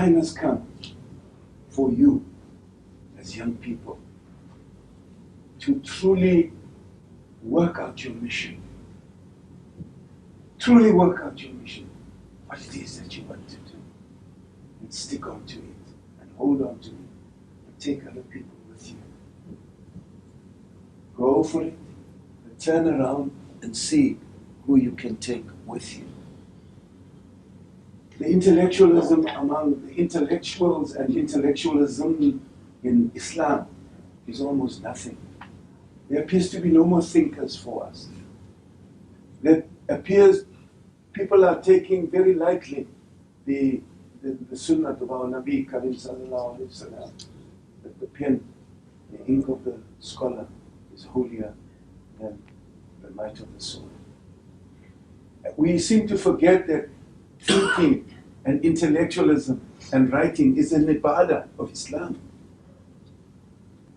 time has come for you as young people to truly work out your mission. Truly work out your mission. What it is that you want to do. And stick on to it. And hold on to it. And take other people with you. Go for it. And turn around and see who you can take with you. The intellectualism among the intellectuals and intellectualism in Islam is almost nothing. There appears to be no more thinkers for us. There appears people are taking very lightly the sunnah of our Nabi Karim sallallahu alayhi wa sallam, that the pen, the ink of the scholar is holier than the light of the soul. We seem to forget that thinking and intellectualism and writing is an ibadah of Islam.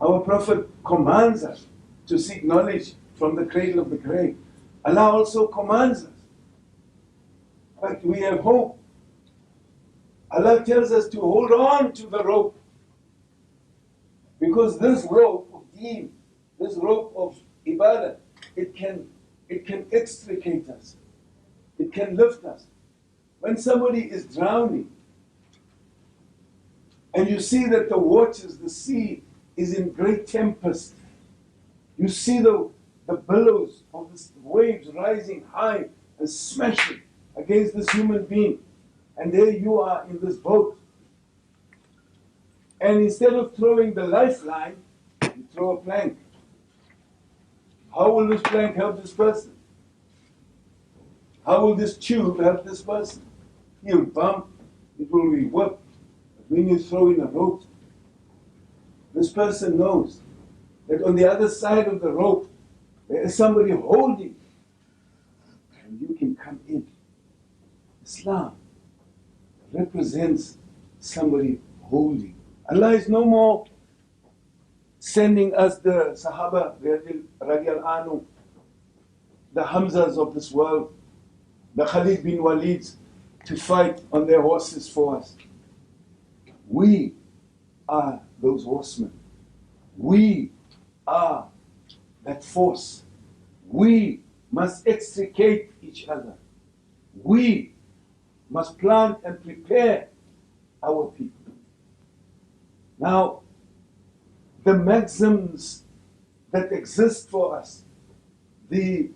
Our Prophet commands us to seek knowledge from the cradle of the grave. Allah also commands us. But we have hope. Allah tells us to hold on to the rope. Because this rope of deen, this rope of ibadah, it can extricate us. It can lift us. When somebody is drowning, and you see that the waters, the sea is in great tempest, you see the billows of the waves rising high and smashing against this human being, and there you are in this boat. And instead of throwing the lifeline, you throw a plank. How will this plank help this person? How will this tube help this person? He'll bump, it will be work. But when you throw in a rope, this person knows that on the other side of the rope, there is somebody holding, and you can come in. Islam represents somebody holding. Allah is no more sending us the Sahaba, radial anhu, the Hamzas of this world, the Khalid bin Walids, to fight on their horses for us. We are those horsemen. We are that force. We must extricate each other. We must plant and prepare our people. Now, the maxims that exist for us, the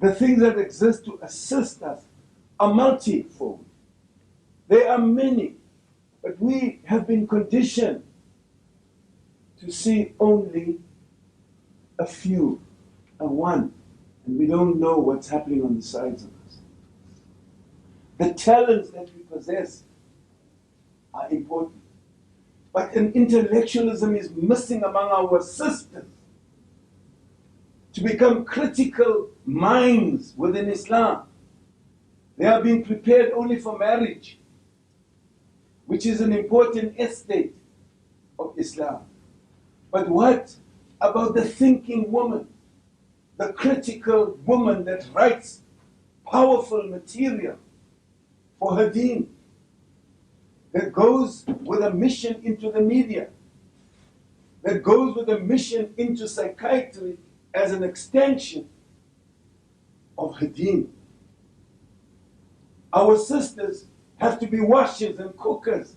things that exist to assist us are multifold. There are many, but we have been conditioned to see only a few and one, and we don't know what's happening on the sides of us. The talents that we possess are important, but an intellectualism is missing among our sisters to become critical minds within Islam. They are being prepared only for marriage, which is an important estate of Islam. But what about the thinking woman, the critical woman that writes powerful material for her deen, that goes with a mission into the media, that goes with a mission into psychiatry as an extension of her deen? Our sisters have to be washers and cookers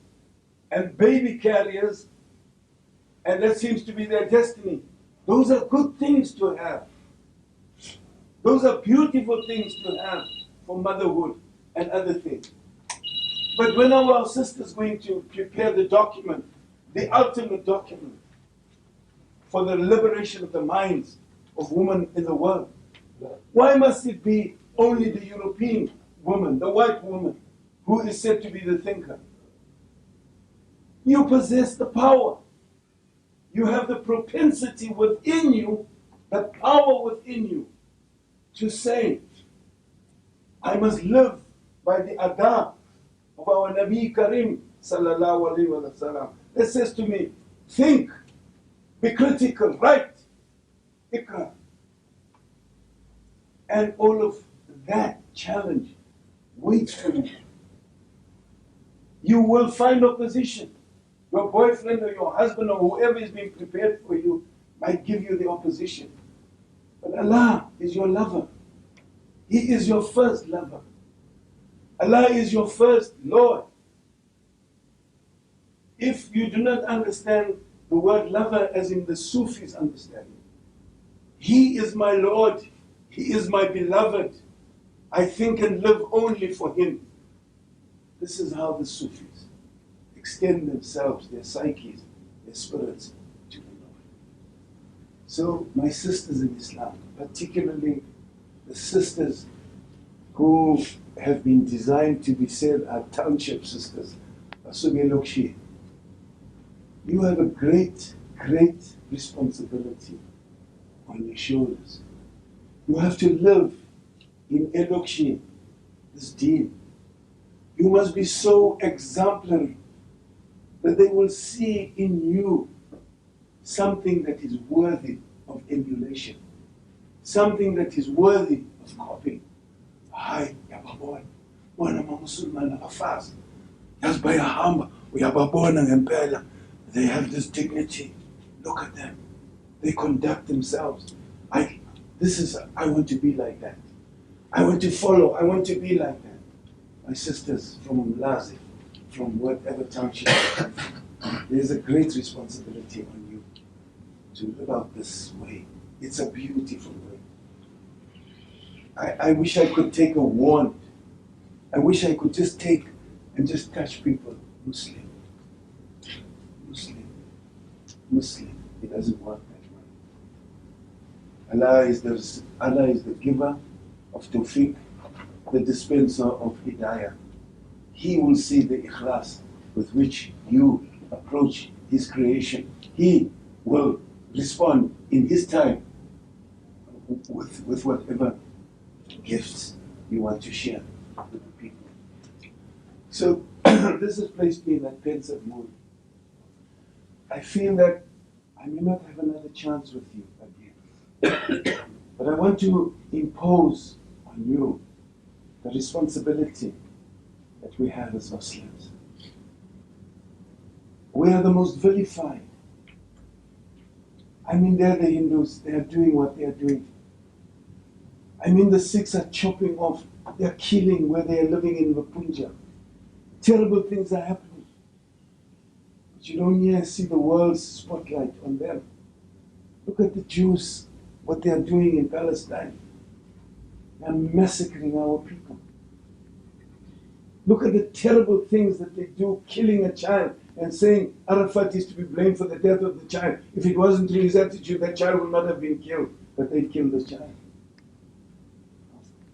and baby carriers, and that seems to be their destiny. Those are good things to have. Those are beautiful things to have for motherhood and other things. But when are our sisters going to prepare the document, the ultimate document for the liberation of the minds of women in the world? Why must it be only the European woman, the white woman, who is said to be the thinker? You possess the power. You have the propensity within you, the power within you, to say, I must live by the adab of our Nabi Karim sallallahu alayhi wa sallam. That says to me, think, be critical, write, ikra. And all of that challenge waits for you. You will find opposition. Your boyfriend or your husband or whoever is being prepared for you might give you the opposition. But Allah is your lover. He is your first lover. Allah is your first Lord. If you do not understand the word lover as in the Sufis understanding, He is my Lord, He is my beloved, I think and live only for Him. This is how the Sufis extend themselves, their psyches, their spirits to the Lord. So my sisters in Islam, particularly the sisters who have been designed to be said are township sisters, you have a great, great responsibility on your shoulders. You have to live in Elokshi, this deen. You must be so exemplary that they will see in you something that is worthy of emulation, something that is worthy of copying. Hi, yababona, bona mamusulman afas. Yazbayahamba, uyababona ngempela. They have this dignity. Look at them. They conduct themselves. I want to be like that. I want to follow. I want to be like that. My sisters from Mlazi, from whatever township, there's a great responsibility on you to live out this way. It's a beautiful way. I wish I could take a wand. I wish I could just take and just touch people. Muslim. Muslim. It doesn't work that way. Allah is the giver of tawfiq, the dispenser of hidayah. He will see the ikhlas with which you approach His creation. He will respond in His time with whatever gifts you want to share with the people. So this has placed me in that pensive mood. I feel that I may not have another chance with you again. But I want to impose on you the responsibility that we have as Muslims. We are the most vilified. I mean, they're the Hindus, they are doing what they are doing. I mean, the Sikhs are chopping off, they are killing where they are living in the Punjab. Terrible things are happening. But you don't yet see the world's spotlight on them. Look at the Jews, what they are doing in Palestine. They are massacring our people. Look at the terrible things that they do, killing a child and saying Arafat is to be blamed for the death of the child. If it wasn't to his attitude, that child would not have been killed, but they killed the child.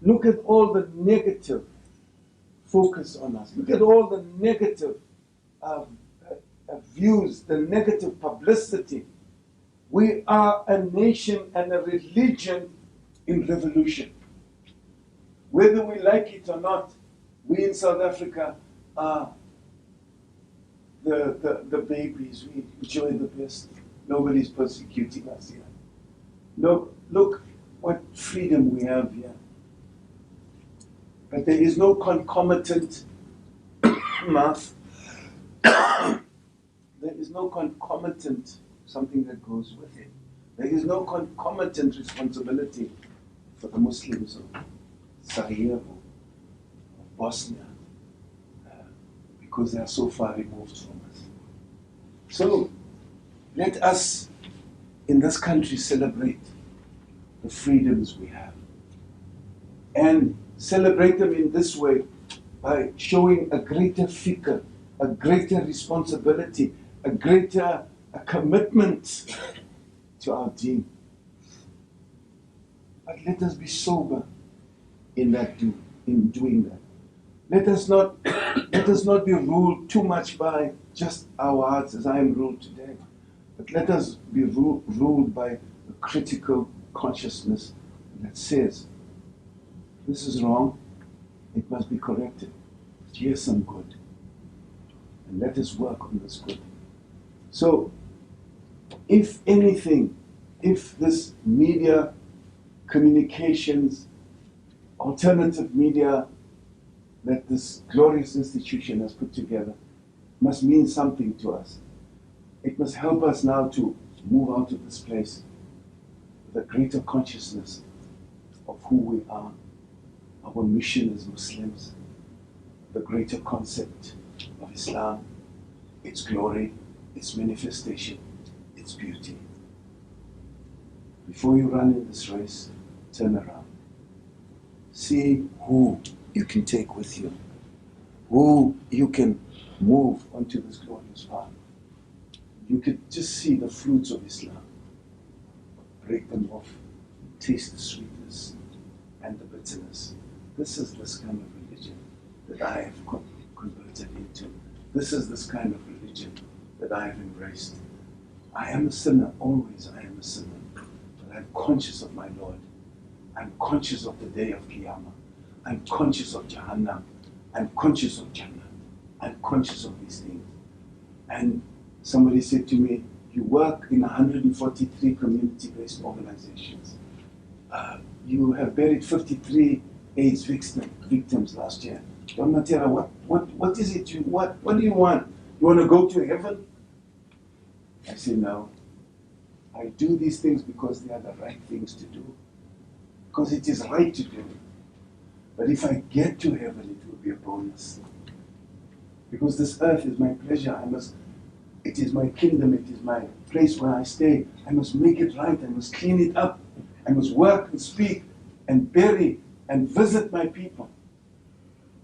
Look at all the negative focus on us. Look at all the negative views, the negative publicity. We are a nation and a religion in revolution. Whether we like it or not, we in South Africa are the babies. We enjoy the best. Nobody's persecuting us here. Look what freedom we have here. But there is no concomitant math. There is no concomitant something that goes with it. There is no concomitant responsibility for the Muslims of Sarajevo, of Bosnia, because they are so far removed from us. So let us in this country celebrate the freedoms we have, and celebrate them in this way by showing a greater fikr, a greater responsibility, a greater commitment to our deen. But let us be sober in doing that. Let us not be ruled too much by just our hearts as I am ruled today. But let us be ruled by a critical consciousness that says, this is wrong, it must be corrected. Here's some good. And let us work on this good. So, if anything, if this media, communications, alternative media that this glorious institution has put together must mean something to us. It must help us now to move out of this place with a greater consciousness of who we are, our mission as Muslims, the greater concept of Islam, its glory, its manifestation, its beauty. Before you run in this race, turn around. See who you can take with you, who you can move onto this glorious path. You could just see the fruits of Islam. Break them off, taste the sweetness and the bitterness. This is this kind of religion that I have converted into. This is this kind of religion that I have embraced. I am a sinner, always I am a sinner. But I'm conscious of my Lord. I'm conscious of the day of Qiyamah. I'm conscious of Jahannam. I'm conscious of Jannah. I'm conscious of these things. And somebody said to me, you work in 143 community-based organizations. You have buried 53 AIDS victims last year. Don Mattera, what is it what do you want? You want to go to heaven? I say, no. I do these things because they are the right things to do. Because it is right to do it. But if I get to heaven, it will be a bonus. Because this earth is my pleasure. It is my kingdom. It is my place where I stay. I must make it right. I must clean it up. I must work and speak and bury and visit my people.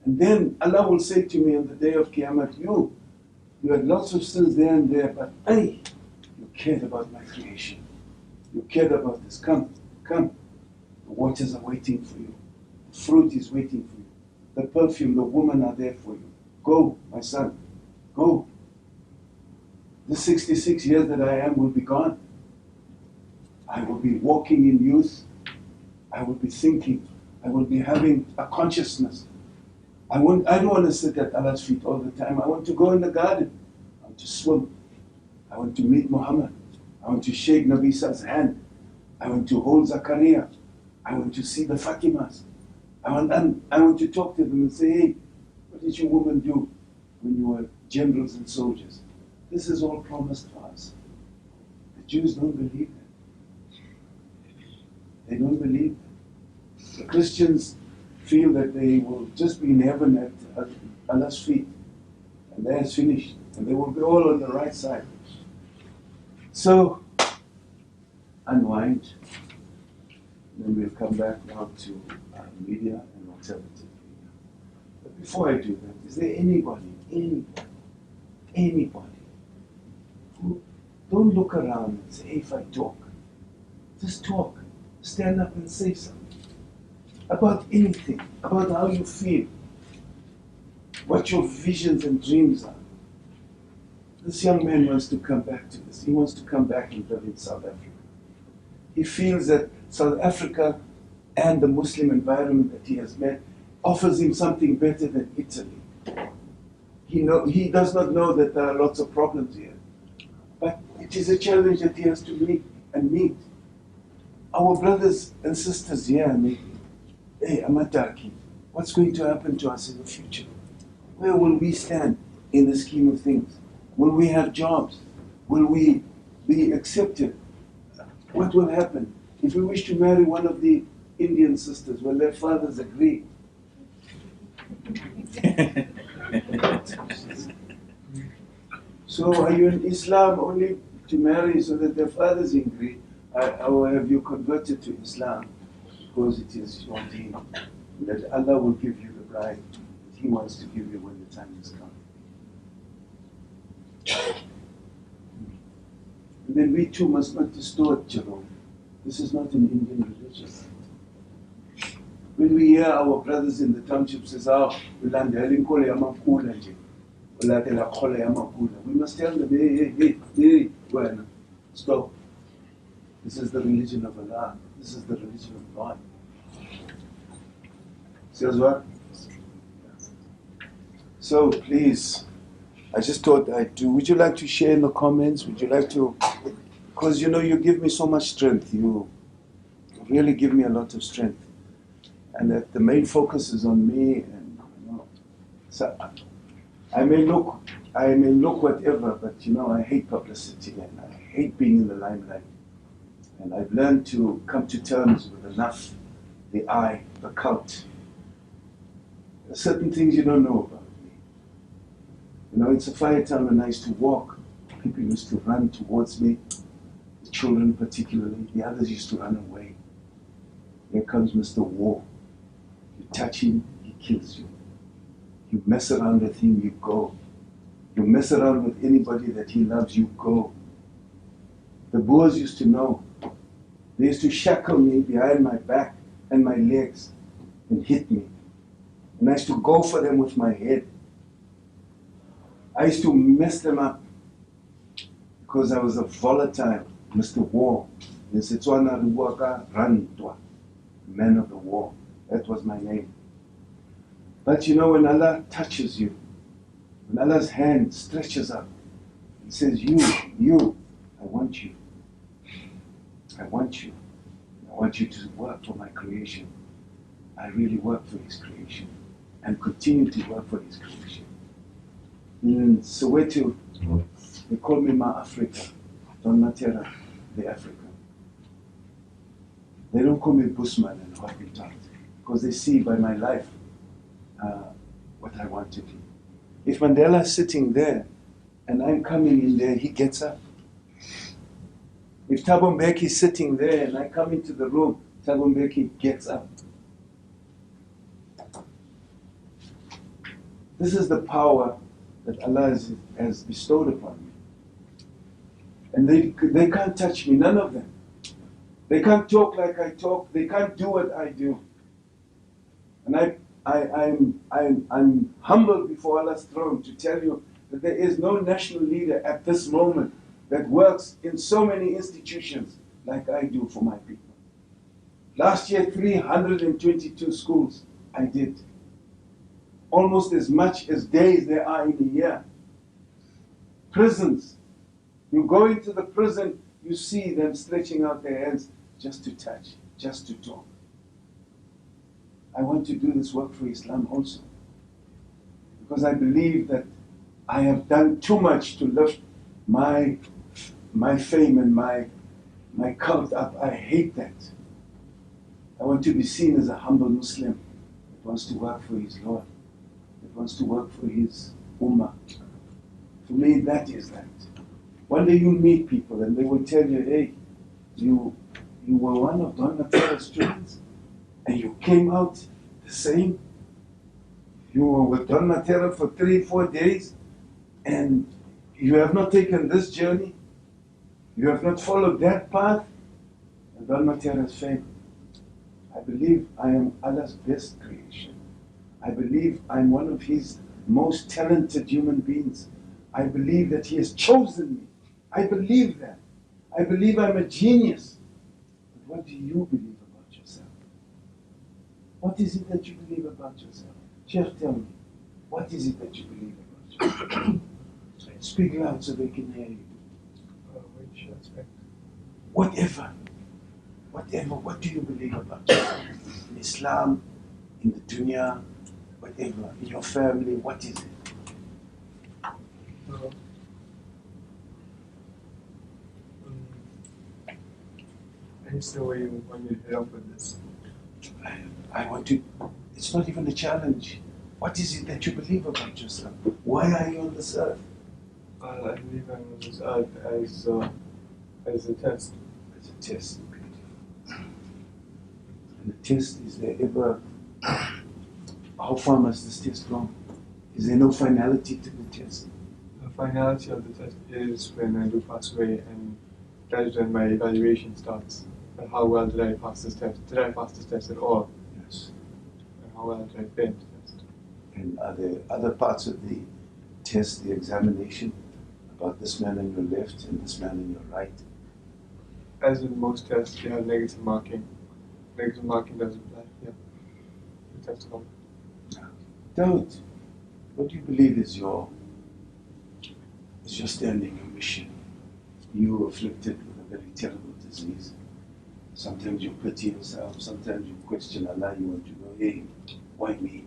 And then Allah will say to me on the day of Qiyamah, you had lots of sins there and there, but hey, you cared about my creation. You cared about this. Come. The waters are waiting for you. The fruit is waiting for you. The perfume, the woman are there for you. Go, my son, go. The 66 years that I am will be gone. I will be walking in youth. I will be thinking. I will be having a consciousness. I don't want to sit at Allah's feet all the time. I want to go in the garden. I want to swim. I want to meet Muhammad. I want to shake Nabi Sal's hand. I want to hold Zakaria. I want to see the Fatimas. I want to talk to them and say, hey, what did your woman do when you were generals and soldiers? This is all promised for us. The Jews don't believe that. They don't believe that. The Christians feel that they will just be in heaven at Allah's feet, and there it's finished, and they will be all on the right side. So, unwind. Then we'll come back now to media and alternative media. But before I do that, is there anybody who don't look around and say, hey, if I talk, just talk. Stand up and say something. About anything, about how you feel, what your visions and dreams are. This young man wants to come back to this. He wants to come back and live in South Africa. He feels that South Africa and the Muslim environment that he has met offers him something better than Italy. He does not know that there are lots of problems here. But it is a challenge that he has to meet. Our brothers and sisters here are making, hey, Amataki, what's going to happen to us in the future? Where will we stand in the scheme of things? Will we have jobs? Will we be accepted? What will happen? If we wish to marry one of the Indian sisters, will their fathers agree? So are you in Islam only to marry so that their fathers agree? Or have you converted to Islam because it is your deen, that Allah will give you the bride that He wants to give you when the time has come? And then we too must not distort, Jerome. This is not an Indian religion. When we hear our brothers in the township says, we must tell them, hey, well, stop. This is the religion of Allah. This is the religion of God. Says what? So please, I just thought I'd do. Would you like to share in the comments? Would you like to? Because you give me so much strength. You really give me a lot of strength. And that the main focus is on me. And so I may look I may look whatever, but you know, I hate publicity and I hate being in the limelight. And I've learned to come to terms with enough, the I, the cult. There's certain things you don't know about me. You know, it's a fire town and I used to walk. People used to run towards me, the children particularly. The others used to run away. Here comes Mr. War. You touch him, he kills you. You mess around with him, you go. You mess around with anybody that he loves, you go. The Boers used to know. They used to shackle me behind my back and my legs and hit me. And I used to go for them with my head. I used to mess them up because I was a volatile Mr. War. Man of the war. That was my name. But you know, when Allah touches you, when Allah's hand stretches up, He says, you, I want you. I want you. I want you to work for my creation. I really work for His creation and continue to work for His creation. In Soweto, they call me Ma Africa, Don Mattera, the African. They don't call me Busman and Hottentot because they see by my life what I want to be. If Mandela's sitting there and I'm coming in there, he gets up. If Thabo Mbeki is sitting there and I come into the room, Thabo Mbeki gets up. This is the power that Allah has bestowed upon me. And they can't touch me, none of them. They can't talk like I talk, they can't do what I do. And I'm humbled before Allah's throne to tell you that there is no national leader at this moment that works in so many institutions like I do for my people. Last year, 322 schools I did. Almost as much as days there are in a year. Prisons. You go into the prison, you see them stretching out their hands just to touch, just to talk. I want to do this work for Islam also. Because I believe that I have done too much to lift my fame and my cult up. I hate that. I want to be seen as a humble Muslim that wants to work for his Lord, that wants to work for his Ummah. For me, that is that. One day you'll meet people and they will tell you, hey, you were one of Don Mattera's students and you came out the same. You were with Don Mattera for 3-4 days and you have not taken this journey. You have not followed that path. And Don Mattera's fame. I believe I am Allah's best creation. I believe I'm one of His most talented human beings. I believe that He has chosen me. I believe that. I believe I'm a genius. But what do you believe about yourself? What is it that you believe about yourself? Sheikh, tell me. What is it that you believe about yourself? Speak loud so they can hear you. Which aspect? Whatever. What do you believe about yourself? In Islam, in the dunya, whatever. In your family, what is it? I just know where you want me to head up with this. I want to, it's not even a challenge. What is it that you believe about yourself? Why are you on this earth? I believe I'm on this earth as a test. As a test. And the test, is there ever, how far must this test go? Is there no finality to the test? The finality of the test is when I do pass away, and that is when my evaluation starts. And how well did I pass this test? Did I pass this test at all? Yes. And how well did I fail the test? And are there other parts of the test, the examination, about this man on your left and this man on your right? As in most tests, they have negative marking. Negative marking doesn't apply. Yeah. The test is over. Don't. What do you believe is your standing, your mission? You afflicted with a very terrible disease. Sometimes you pity yourself, sometimes you question Allah, you want to know, hey, why me?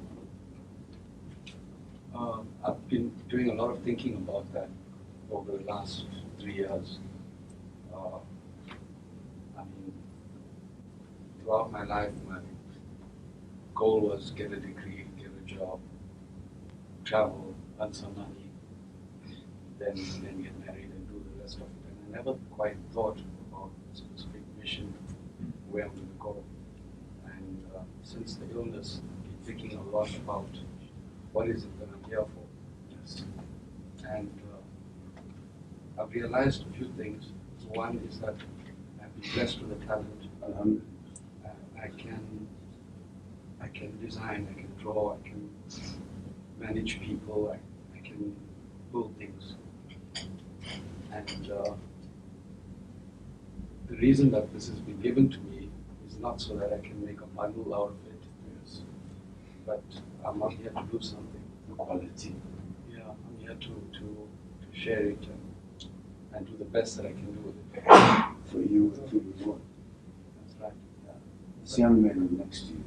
I've been doing a lot of thinking about that over the last 3 years. I mean, throughout my life, my goal was get a degree, get a job, travel, earn some money, then get married and do the rest of it. And I never quite thought about a specific mission, where I'm going to go. And since the illness, I've been thinking a lot about what is it that I'm here for. Yes. And I've realized a few things. One is that I've been blessed with a talent. I can design, I can draw, I can manage people, I can build things. And the reason that this has been given to me is not so that I can make a bundle out of it, yes, but I'm not here to do something. Quality. Yeah, I'm here to share it and do the best that I can do with it. For you to be born. That's right. Yeah. This young man next to you.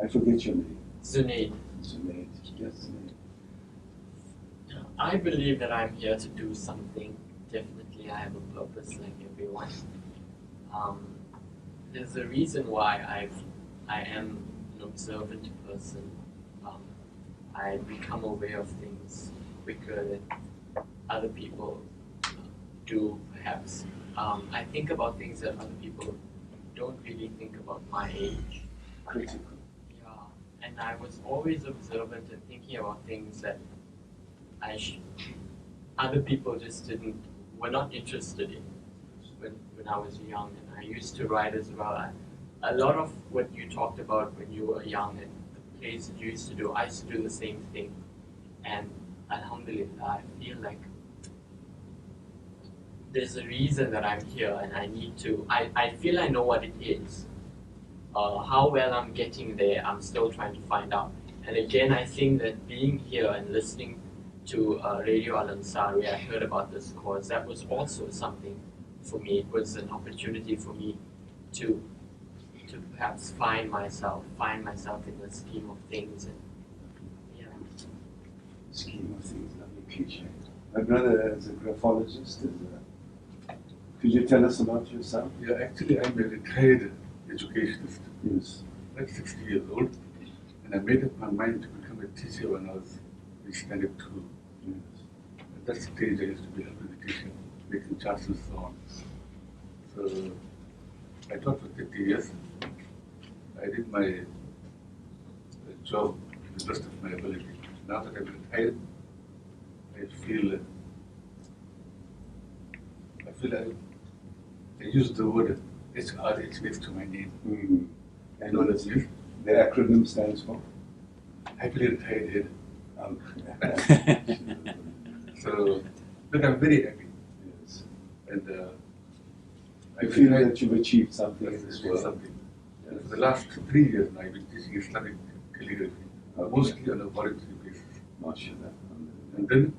I forget your name. Zunaid. Zunaid. Yes, Zunaid. I believe that I'm here to do something. Definitely, I have a purpose, like everyone. There's a reason why I am an observant person. I become aware of things quicker than other people do, perhaps. I think about things that other people don't really think about my age. Critical. Yeah, and I was always observant and thinking about things that other people just were not interested in when I was young. And I used to write as well. A lot of what you talked about when you were young and the plays that you used to do, I used to do the same thing. And Alhamdulillah, I feel like there's a reason that I'm here, and I need to. I feel I know what it is. How well I'm getting there, I'm still trying to find out. And again, I think that being here and listening to Radio Al Ansari, I heard about this course. That was also something for me. It was an opportunity for me to perhaps find myself in the scheme of things. And yeah. Scheme of things, lovely cliche. My brother is a graphologist. Could you tell us about yourself? Yeah, actually, I'm a retired educationist. Yes. I'm 60 years old, and I made up my mind to become a teacher when I was in standard 2. Yes. At that stage, I used to be helping the teacher, making charts and so on. So I taught for 30 years. I did my job to the best of my ability. Now that I'm retired, I feel I use the word HRH next to my name. Mm-hmm. I know that's it. The acronym stands for? Happily retired head. So, but I'm very happy. Yes. And I feel that you've achieved something in this world. Something. Yes. For the last 3 years now, I've been teaching Islamic calligraphy, Okay. mostly on a voluntary basis. MashaAllah. And then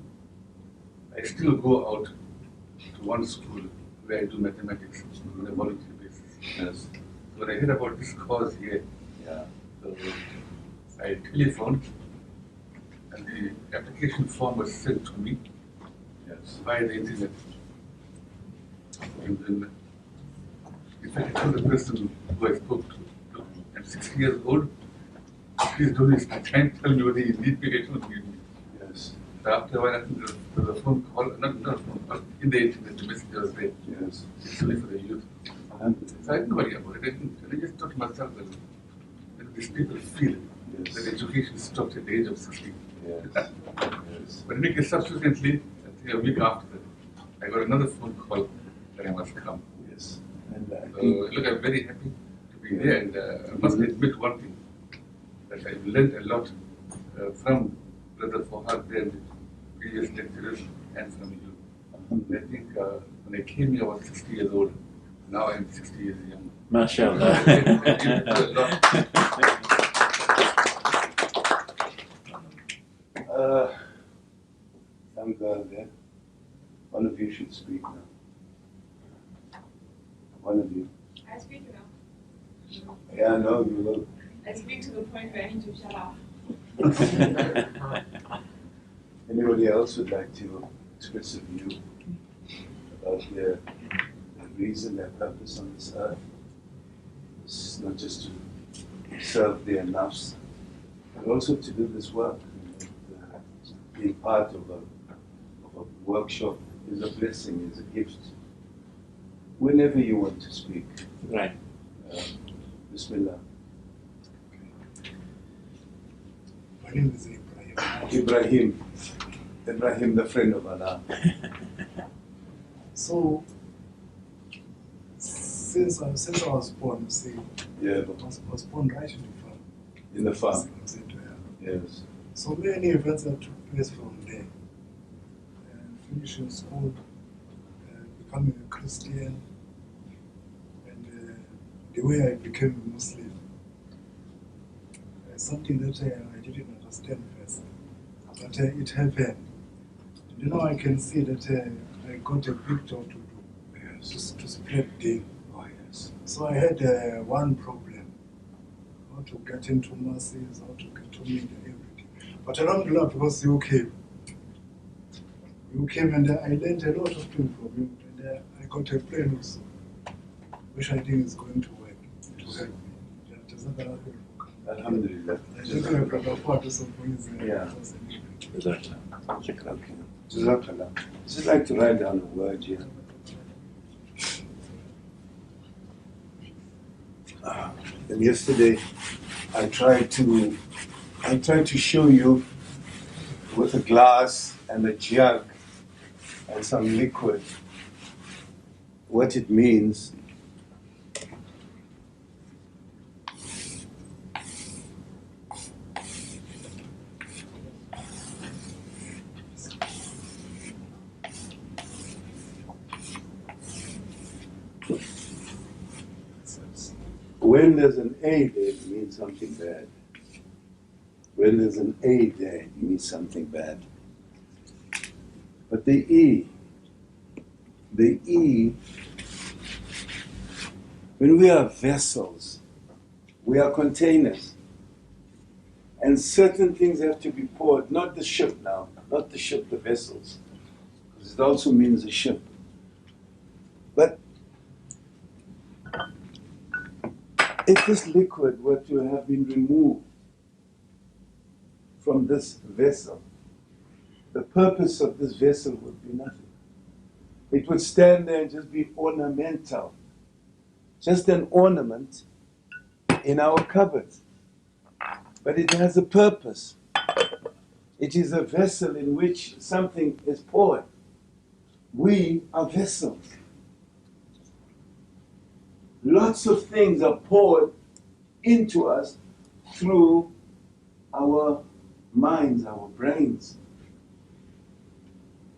I still go out to one school where I do mathematics on a voluntary basis. Yes. So when I heard about this course here, Yeah. so I telephoned, and the application form was sent to me Yes. via the internet. And then, in fact, I told the person who I spoke to, look, I'm 60 years old, please don't waste my time, tell me whether you need me or don't need me. Yes. So after a while, I think there was a phone call, not a phone call, in the internet, the message was there. Yes. It's only for the youth. So I didn't worry about it. I just thought to myself that these people feel Yes. that education stopped at the age of 60. Yes. Yes. But then subsequently, I think a week after that, I got another phone call that I must come. Yes. And I So, think look, I'm very happy to be here, and I must admit one thing, that I've learned a lot from Brother Fahad and the previous lecturers and from you. And I think when I came here, I was 60 years old. Now I'm 60 years young. MashaAllah. Young girl there. One of you should speak now. One of you. I speak now. Yeah, no, you will. I speak to the point where I need to shut up. Anybody else would like to express a view about their reason, their purpose on this earth? It's not just to serve their nafs, but also to do this work. Being part of a workshop is a blessing, is a gift. Whenever you want to speak. Right. Bismillah. My name is Ibrahim. Ibrahim, the friend of Allah. So, since I was born, you see, Yeah, I was born right in the farm. in the farm. Yes. So many events that took place from there. Finishing school, becoming a Christian, and the way I became a Muslim. Something that I didn't understand first, but it happened. And now I can see that I got a big job to do, to spread deen. Oh, yes. So I had one problem, how to get into masses, how to get to media, everything. But alhamdulillah, because you came and I learned a lot of things from you, and I got a plan also, which I think is going to work, to help me. Alhamdulillah. I think I got a part of some things. Yeah. Shukran. Okay. Jazakallah. Just like to write down a word here. And yesterday I tried to show you with a glass and a jug and some liquid what it means when there's an A there, it means something bad. When there's an A there, it means something bad. But the E, when we are vessels, we are containers. And certain things have to be poured, not the ship now, not the ship, the vessels. Because it also means a ship. But if this liquid were to have been removed from this vessel, the purpose of this vessel would be nothing. It would stand there and just be ornamental, just an ornament in our cupboards. But it has a purpose. It is a vessel in which something is poured. We are vessels. Lots of things are poured into us through our minds, our brains.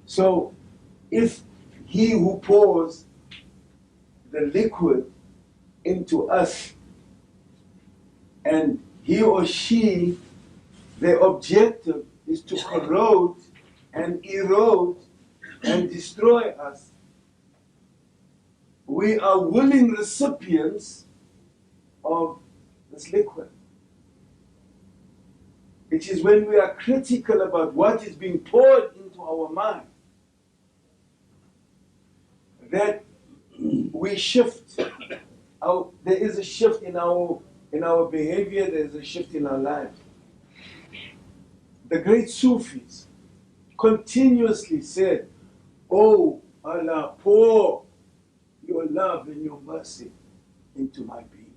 So, if he who pours the liquid into us and he or she, their objective is to corrode and erode and destroy us, we are willing recipients of this liquid. It is when we are critical about what is being poured into our mind that we shift. There is a shift in our behavior, there is a shift in our lives. The great Sufis continuously said, "Oh Allah, pour your love and your mercy into my being.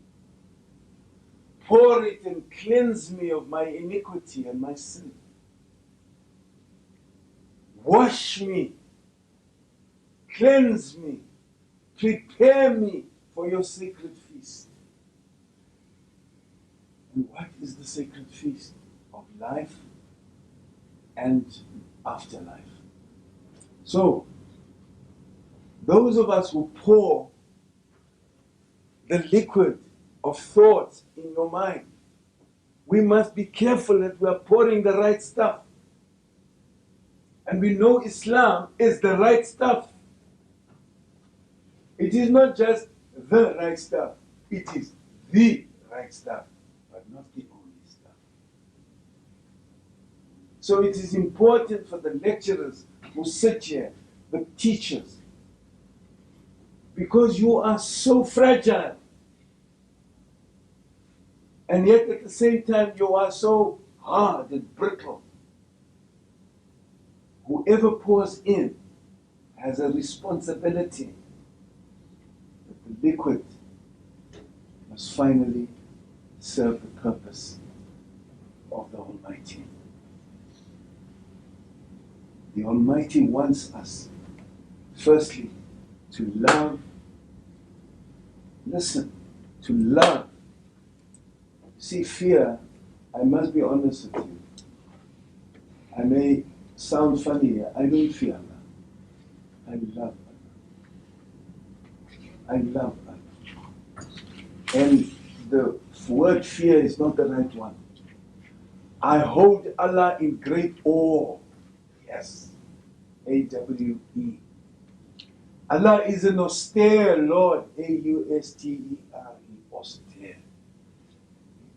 Pour it and cleanse me of my iniquity and my sin. Wash me, cleanse me, prepare me for your sacred feast." And what is the sacred feast? Of life and afterlife. So, those of us who pour the liquid of thought in your mind, we must be careful that we are pouring the right stuff. And we know Islam is the right stuff. It is not just the right stuff, it is the right stuff, but not the only stuff. So it is important for the lecturers who sit here, the teachers, because you are so fragile. And yet at the same time you are so hard and brittle. Whoever pours in has a responsibility that the liquid must finally serve the purpose of the Almighty. The Almighty wants us, firstly, to love. Listen, to love. See, fear, I must be honest with you. I may sound funny here. I don't fear Allah. I love Allah. I love Allah. And the word fear is not the right one. I hold Allah in great awe. Yes. A-W-E. Allah is an austere Lord. A-U-S-T-E-R-E. Austere.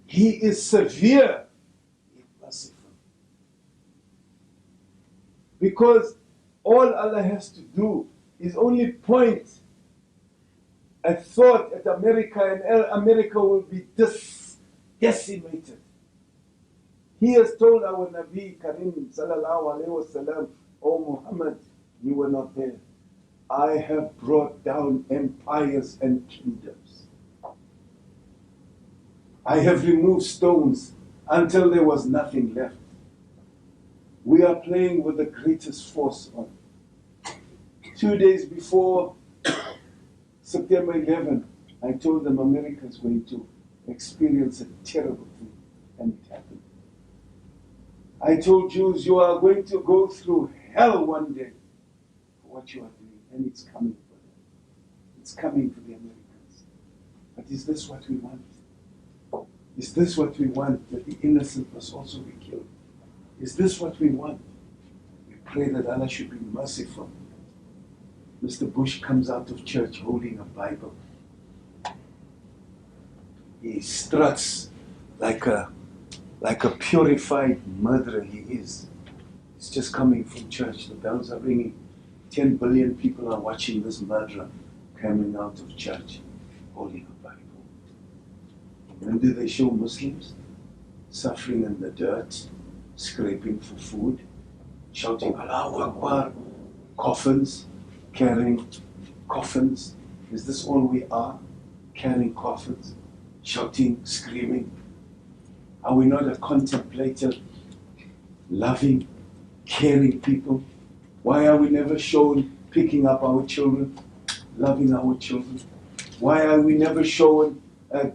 He is severe, yet merciful. Because all Allah has to do is only point a thought at America, and America will be decimated. He has told our Nabi Karim sallallahu alayhi wasallam, "O Muhammad, you were not there. I have brought down empires and kingdoms. I have removed stones until there was nothing left." We are playing with the greatest force on. 2 days before September 11, I told them America is going to experience a terrible thing, and it happened. I told Jews, you are going to go through hell one day for what you are doing, and it's coming for them. It's coming for the Americans. But is this what we want? Is this what we want, that the innocent must also be killed? Is this what we want? We pray that Allah should be merciful. Mr. Bush comes out of church holding a Bible. He struts like a purified murderer he is. He's just coming from church. The bells are ringing. 10 billion people are watching this murderer coming out of church holding a Bible. When do they show Muslims suffering in the dirt, scraping for food, shouting Allahu Akbar, coffins, carrying coffins? Is this all we are? Carrying coffins, shouting, screaming? Are we not a contemplative, loving, caring people? Why are we never shown picking up our children, loving our children? Why are we never shown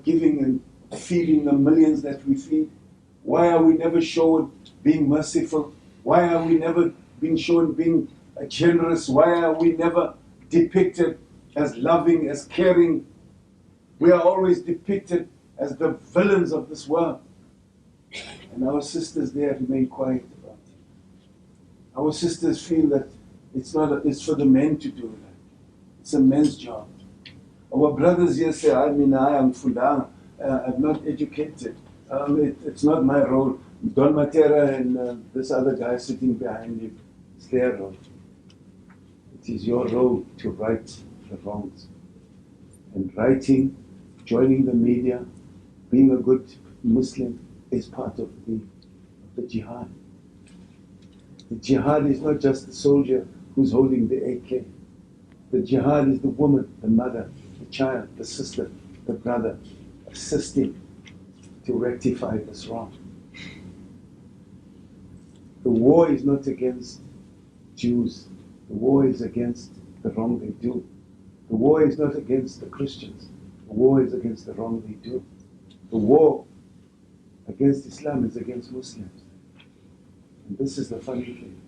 giving and feeding the millions that we feed? Why are we never shown being merciful? Why are we never being shown being generous? Why are we never depicted as loving, as caring? We are always depicted as the villains of this world. And our sisters there remain quiet about it. Our sisters feel that it's for the men to do that. It's a men's job. Our brothers here say, I am fulan, I'm not educated. It's not my role. Don Mattera and this other guy sitting behind you, it's their role. It is your role to right the wrongs. And writing, joining the media, being a good Muslim is part of the jihad. The jihad is not just the soldier who's holding the AK. The jihad is the woman, the mother, the child, the sister, the brother, assisting to rectify this wrong. The war is not against Jews. The war is against the wrong they do. The war is not against the Christians. The war is against the wrong they do. The war against Islam is against Muslims. And this is the funny thing.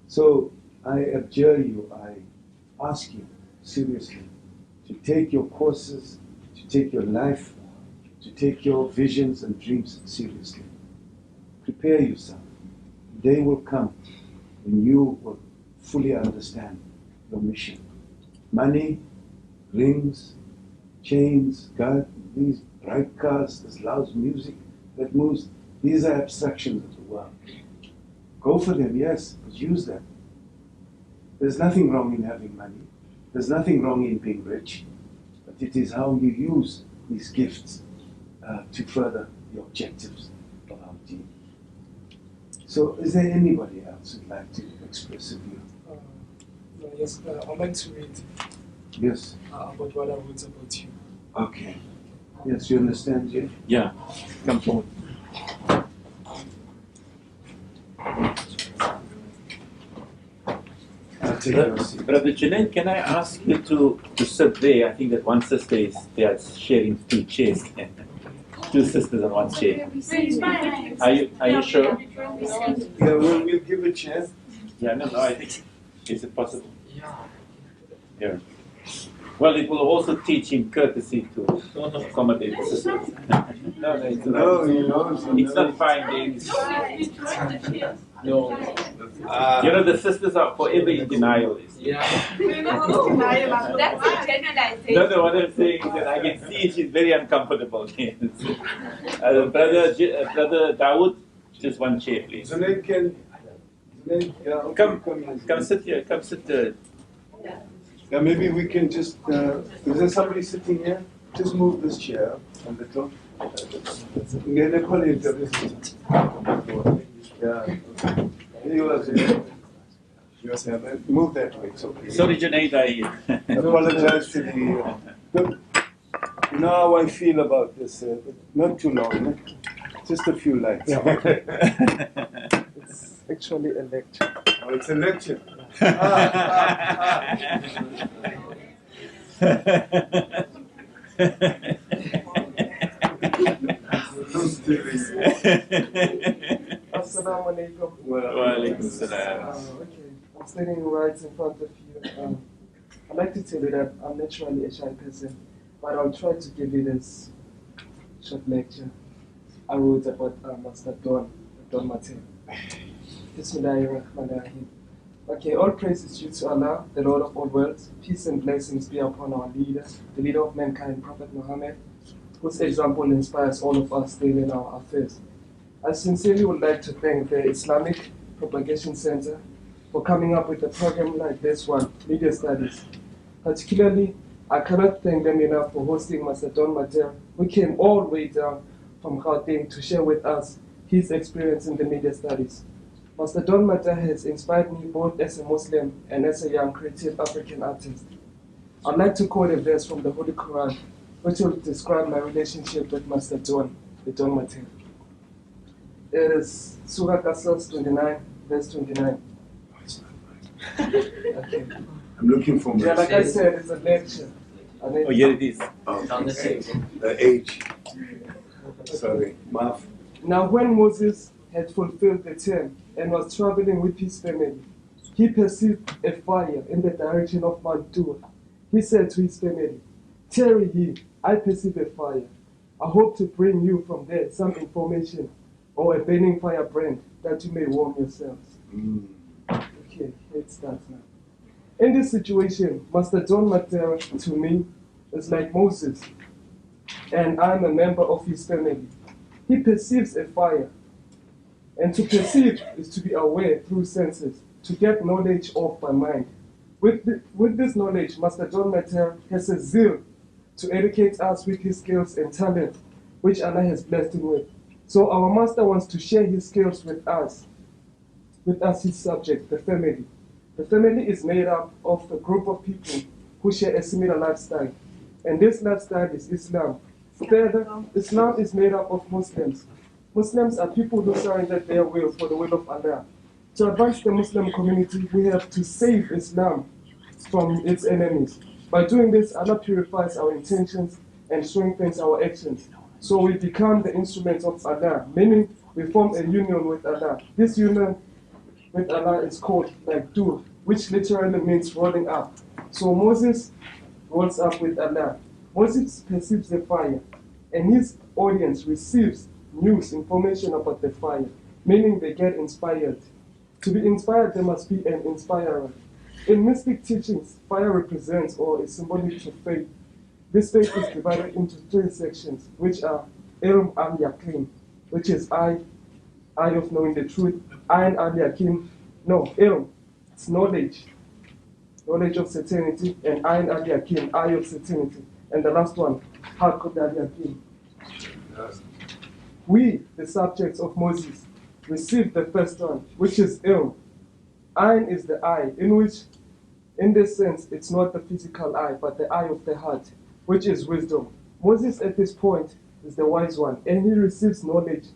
So I adjure you, I ask you seriously to take your courses, to take your life, to take your visions and dreams seriously. Prepare yourself. The day will come when you will fully understand your mission. Money, rings, chains, God, these bright cars, this loud music that moves, these are abstractions of the world. Go for them, yes, but use them. There's nothing wrong in having money. There's nothing wrong in being rich. But it is how you use these gifts to further the objectives of our team. So, is there anybody else who'd like to express a view? Yes, I'd like to read Yes. about what I wrote about you. Okay. Yes, you understand, Jay? Yeah, come forward. I'll take your seat. Brother Junaid, can I ask you to sit there? I think that one sister is there sharing two chairs. Two sisters on one chair. Are you sure? Yeah, we'll give a chance. Yeah, no, I think, is it possible? Yeah. Yeah. Well, it will also teach him courtesy to accommodate the sisters. No, it's not. No, he knows. It's not finding. No. You know, the sisters are forever in denial. Yeah. That's a generalization. No, what I'm saying is that I can see she's very uncomfortable. Brother Dawood, just one chair, please. Zunaid can. Zunaid, yeah, okay, Come sit here. Come sit there. Yeah, maybe we can just. Is there somebody sitting here? Just move this chair a little. Yeah. You are there. Yes, move that way. It's okay. Sorry, Junaid, I Apologize for the. Look, you know how I feel about this. Not too long. Just a few lines. It's actually a lecture. Oh, it's a lecture. Assalamu alaikum. Wa alaikum salam. Okay, I'm standing right in front of you. I'd like to tell you that I'm naturally a shy person, but I'll try to give you this short lecture I wrote about Master Don Mattera. Bismillahirrahmanirrahim. Okay, all praise is due to Allah, the Lord of all worlds. Peace and blessings be upon our leader, the leader of mankind, Prophet Muhammad, whose example inspires all of us daily in our affairs. I sincerely would like to thank the Islamic Propagation Center for coming up with a program like this one, Media Studies. Particularly, I cannot thank them enough for hosting Master Don Mattera, who came all the way down from Gauteng to share with us his experience in the media studies. Master Don Mattera has inspired me both as a Muslim and as a young creative African artist. I'd like to quote a verse from the Holy Quran, which will describe my relationship with Master Don Mattera. It is Surah Qasas 29, verse 29. Okay. I'm looking for Yeah, like I said, it's a lecture. Oh, here it is. Down the table. The age. Sorry, Maaf. Now when Moses had fulfilled the term and was traveling with his family, he perceived a fire in the direction of Mount Tur. He said to his family, "Tarry here, I perceive a fire. I hope to bring you from there some information or a burning firebrand that you may warm yourselves." Okay, here it starts now. In this situation, Master Don Mattera to me is like Moses, and I'm a member of his family. He perceives a fire, and to perceive is to be aware through senses, to get knowledge of by mind. With this knowledge, Master Don Mattera has a zeal to educate us with his skills and talent, which Allah has blessed him with. So our Master wants to share his skills with us, his subject, the family. The family is made up of a group of people who share a similar lifestyle, and this lifestyle is Islam. Further, Islam is made up of Muslims. Muslims are people who surrender their will for the will of Allah. To advance the Muslim community, we have to save Islam from its enemies. By doing this, Allah purifies our intentions and strengthens our actions. So we become the instruments of Allah, meaning we form a union with Allah. This union with Allah is called like Dur, which literally means rolling up. So Moses rolls up with Allah. Moses perceives the fire, and his audience receives news, information about the fire, meaning they get inspired. To be inspired, there must be an inspirer. In mystic teachings, fire represents or is symbolic to faith. This faith is divided into three sections, which are Ilm al-Yaqeen, which is eye of knowing the truth, N.Ali, no, ilm, it's knowledge. Knowledge of certainty, and N.Ali, eye of certainty. And the last one, Haq-al-Yakin. We, the subjects of Moses, received the first one, which is ilm. Ayn is the eye, in this sense, it's not the physical eye, but the eye of the heart, which is wisdom. Moses at this point is the wise one, and he receives knowledge.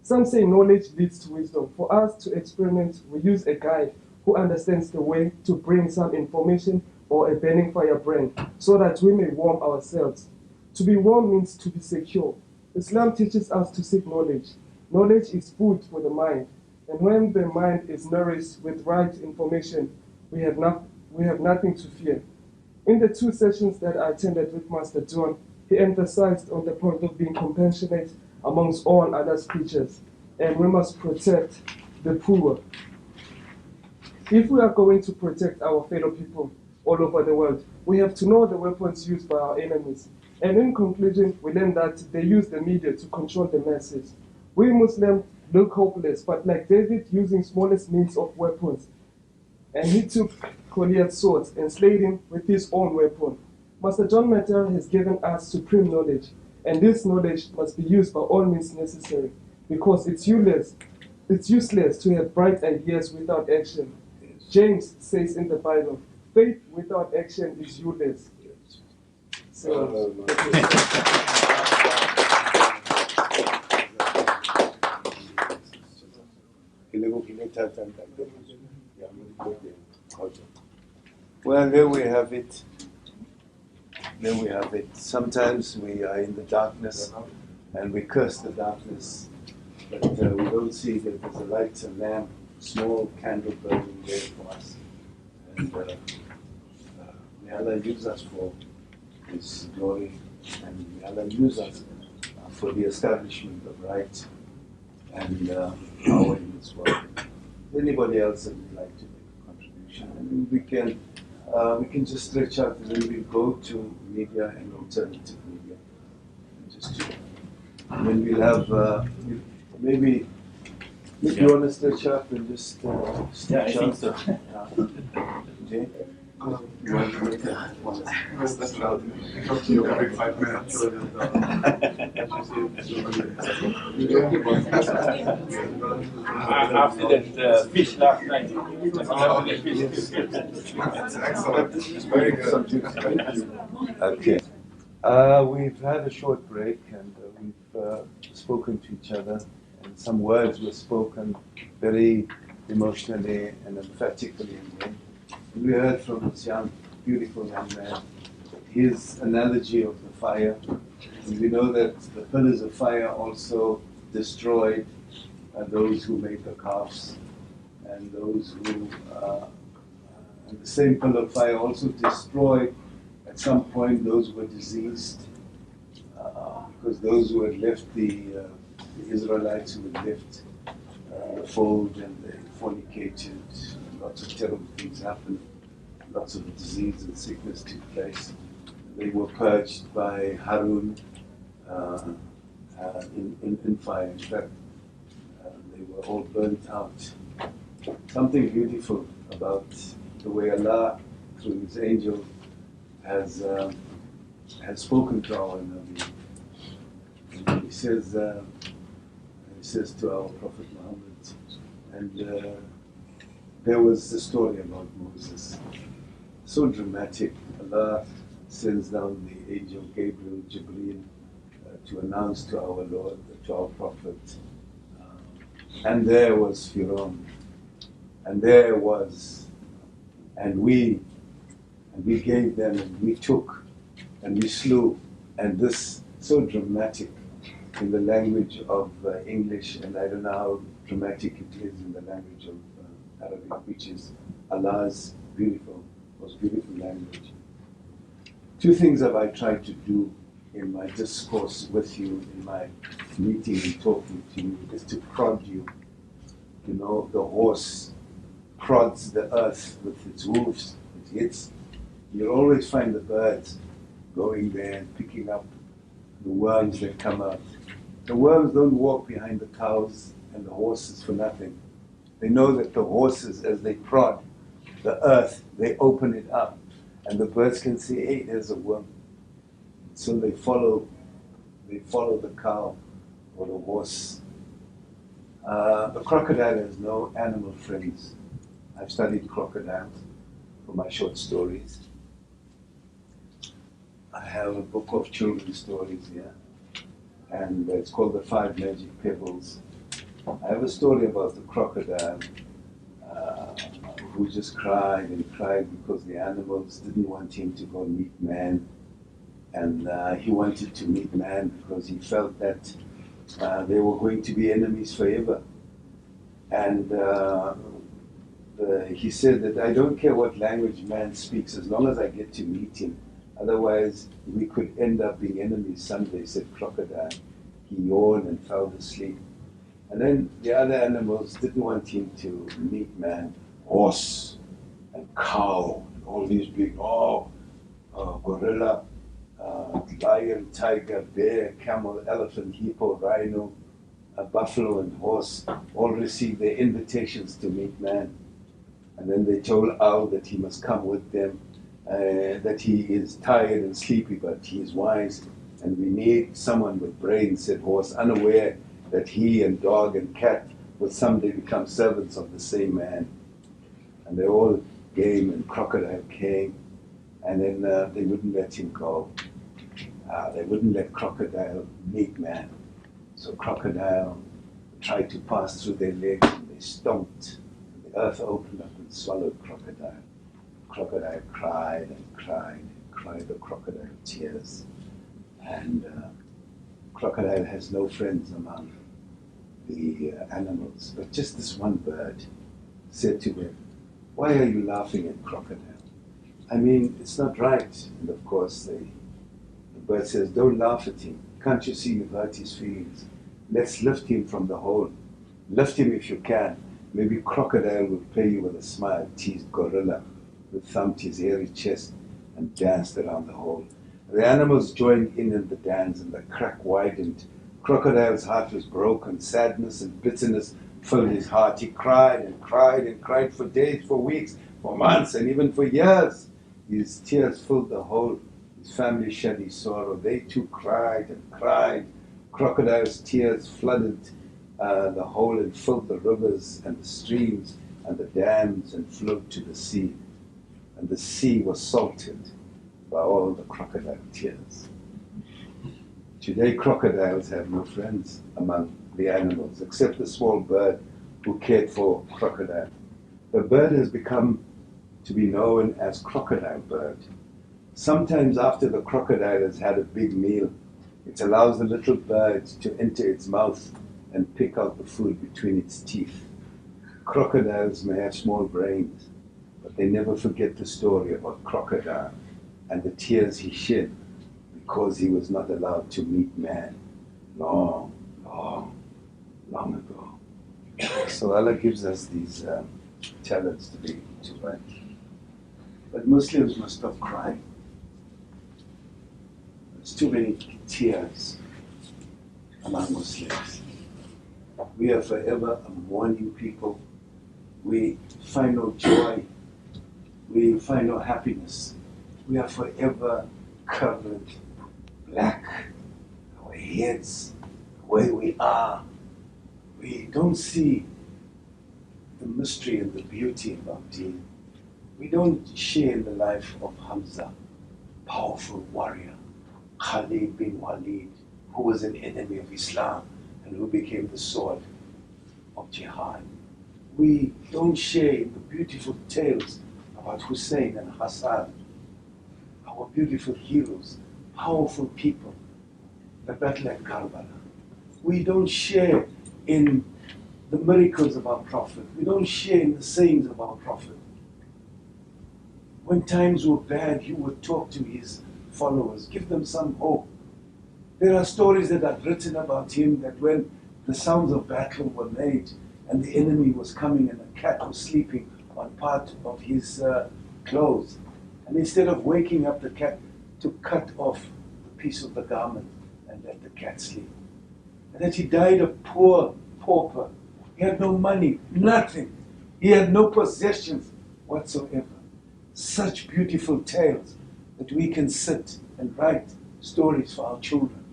Some say knowledge leads to wisdom. For us to experiment, we use a guide who understands the way to bring some information or a burning firebrand, so that we may warm ourselves. To be warm means to be secure. Islam teaches us to seek knowledge. Knowledge is food for the mind, and when the mind is nourished with right information, we have nothing to fear. In the 2 sessions that I attended with Master John, he emphasized on the point of being compassionate amongst all Allah's creatures, and we must protect the poor. If we are going to protect our fellow people all over the world, we have to know the weapons used by our enemies. And in conclusion, we learn that they use the media to control the masses. We Muslims look hopeless, but like David using smallest means of weapons, and he took Goliath's sword and slayed him with his own weapon. Master Don Mattera has given us supreme knowledge, and this knowledge must be used by all means necessary, because it's useless to have bright ideas without action. James says in the Bible, faith without action is useless. So, well, there we have it. There we have it. Sometimes we are in the darkness and we curse the darkness, but we don't see that there's a light, a lamp, small candle burning there for us. And may Allah use us for His glory, and may Allah use us for the establishment of right and power in this world. Anybody else that would like to make a contribution? I mean, we can just stretch out and then we'll go to media and alternative media. And then we'll have maybe if you want to stretch up and just stretch I think out. so. Okay? You want to make that one? That's loud. Talk to you every 5 minutes. After that fish last night. That's excellent. It's very good. Okay. We've had a short break and we've spoken to each other, and some words were spoken very emotionally and emphatically. And we heard from this beautiful young man, his analogy of the fire. And we know that the pillars of fire also destroyed those who made the calves, and those who, and the same pillar of fire also destroyed at some point those who were diseased, because those who had left the Israelites who had left the fold and they fornicated, lots of terrible things happened, lots of disease and sickness took place. They were purged by Harun in fire. In fact, they were all burnt out. Something beautiful about the way Allah, through His angel, has spoken to our Nabi. And He says to our Prophet Muhammad, and there was the story about Moses. So dramatic. Allah sends down the angel Gabriel, Jibreel, to announce to our Lord, to our Prophet. And there was Fir'aun. And there was, and we gave them, and we took, and we slew. And this, so dramatic in the language of English, and I don't know how dramatic it is in the language of Arabic, which is Allah's most beautiful language. 2 things have I tried to do in my discourse with you, in my meeting and talking to you, is to prod you. You know, the horse prods the earth with its hooves, it hits. You'll always find the birds going there and picking up the worms that come out. The worms don't walk behind the cows and the horses for nothing. They know that the horses, as they prod the earth, they open it up, and the birds can see, hey, there's a worm. So they follow the cow or the horse. The crocodile has no animal friends. I've studied crocodiles for my short stories. I have a book of children's stories here, and it's called The Five Magic Pebbles. I have a story about the crocodile who just cried and cried because the animals didn't want him to go meet man, and he wanted to meet man because he felt that they were going to be enemies forever. And he said that I don't care what language man speaks as long as I get to meet him. Otherwise, we could end up being enemies someday, said Crocodile. He yawned and fell asleep. And then the other animals didn't want him to meet man. Horse and cow, and all these big, gorilla, lion, tiger, bear, camel, elephant, hippo, rhino, buffalo and horse all received their invitations to meet man. And then they told Owl that he must come with them, that he is tired and sleepy, but he is wise, and we need someone with brains, said Horse, unaware that he and dog and cat will someday become servants of the same man. And they all game, and Crocodile came, and then they wouldn't let him go. They wouldn't let Crocodile meet man. So Crocodile tried to pass through their legs, and they stomped. And the earth opened up and swallowed Crocodile. Crocodile cried and cried and cried the crocodile tears. And Crocodile has no friends among the animals, but just this one bird said to him, why are you laughing at Crocodile? I mean, it's not right. And of course, the bird says, don't laugh at him. Can't you see you've hurt his feelings? Let's lift him from the hole. Lift him if you can. Maybe Crocodile will pay you with a smile, teased Gorilla, who thumped his hairy chest and danced around the hole. The animals joined in the dance, and the crack widened. Crocodile's heart was broken. Sadness and bitterness filled his heart. He cried and cried and cried for days, for weeks, for months, and even for years. His tears filled the hole. His family shed his sorrow. They too cried and cried. Crocodile's tears flooded the hole and filled the rivers and the streams and the dams and flowed to the sea. And the sea was salted by all the crocodile tears. Today, crocodiles have no friends among the animals, except the small bird who cared for Crocodile. The bird has become to be known as Crocodile Bird. Sometimes after the crocodile has had a big meal, it allows the little bird to enter its mouth and pick out the food between its teeth. Crocodiles may have small brains, but they never forget the story about Crocodile and the tears he shed because he was not allowed to meet man long, long, long ago. So Allah gives us these talents to be to write. But Muslims must stop crying. There's too many tears among Muslims. We are forever a mourning people. We find no joy. We find no happiness. We are forever covered black. Our heads, the way we are. We don't see the mystery and the beauty of our deen. We don't share in the life of Hamza, powerful warrior, Khalid bin Walid, who was an enemy of Islam and who became the sword of jihad. We don't share in the beautiful tales about Hussein and Hassan, our beautiful heroes, powerful people, the battle at Karbala. We don't share in the miracles of our Prophet. We don't share in the sayings of our Prophet. When times were bad, he would talk to his followers, give them some hope. There are stories that are written about him that when the sounds of battle were made and the enemy was coming and a cat was sleeping on part of his clothes, and instead of waking up the cat, to cut off the piece of the garment and let the cat sleep. And that he died a poor pauper He had no money, nothing. He had no possessions whatsoever. Such beautiful tales that we can sit and write stories for our children.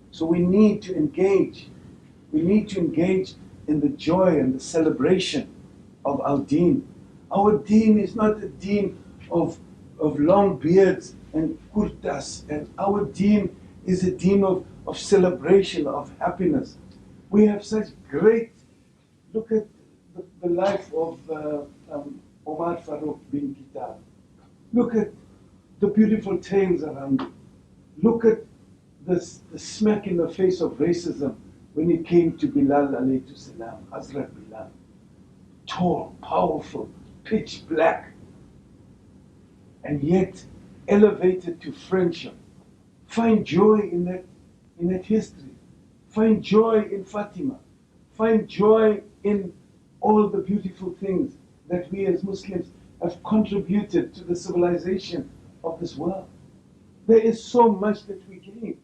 So we need to engage. We need to engage in the joy and the celebration of our deen. Our deen is not a deen of long beards and kurtas, and our deen is a deen of celebration, of happiness. We have such great, look at the life of Omar Farouk bin Kitab. Look at the beautiful tales around it. Look at the smack in the face of racism when it came to Bilal alayhi salam, Hazrat Bilal. Tall, powerful, pitch black, and yet elevated to friendship. Find joy in that history. Find joy in Fatima. Find joy in all the beautiful things that we as Muslims have contributed to the civilization of this world. There is so much that we gain.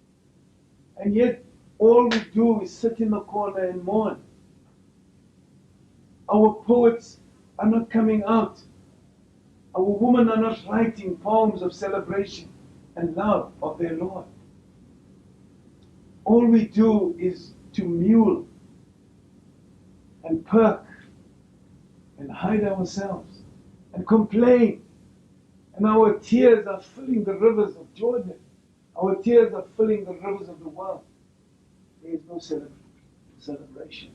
And yet, all we do is sit in the corner and mourn. Our poets are not coming out. Our women are not writing poems of celebration and love of their Lord. All we do is to mule and perk and hide ourselves and complain. And our tears are filling the rivers of Jordan. Our tears are filling the rivers of the world. There is no celebration.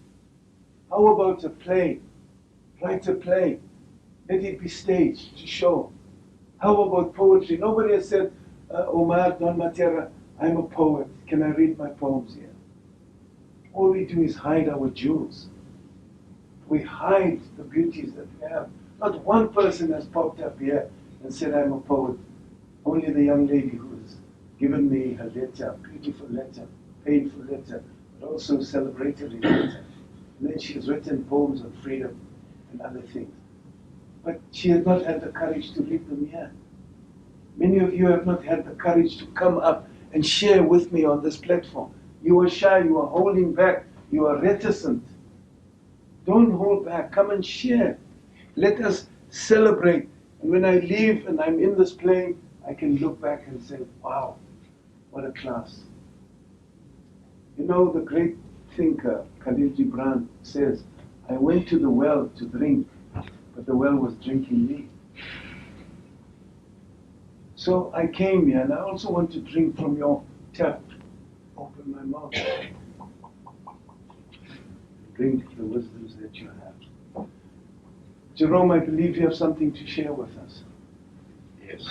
How about a play? Write a play. Let it be staged to show. How about poetry? Nobody has said, Omar, Don Mattera, I'm a poet. Can I read my poems here? All we do is hide our jewels. We hide the beauties that we have. Not one person has popped up here and said, I'm a poet. Only the young lady who has given me her letter, beautiful letter, painful letter, but also celebratory letter. And then she has written poems on freedom and other things. But she has not had the courage to read them here. Many of you have not had the courage to come up and share with me on this platform. You are shy, you are holding back, you are reticent. Don't hold back, come and share. Let us celebrate. And when I leave and I'm in this plane, I can look back and say, wow, what a class. You know, the great thinker, Khalil Gibran, says, I went to the well to drink, but the well was drinking me. So I came here and I also want to drink from your tap. Open my mouth. Drink the wisdoms that you have. Jerome, I believe you have something to share with us. Yes,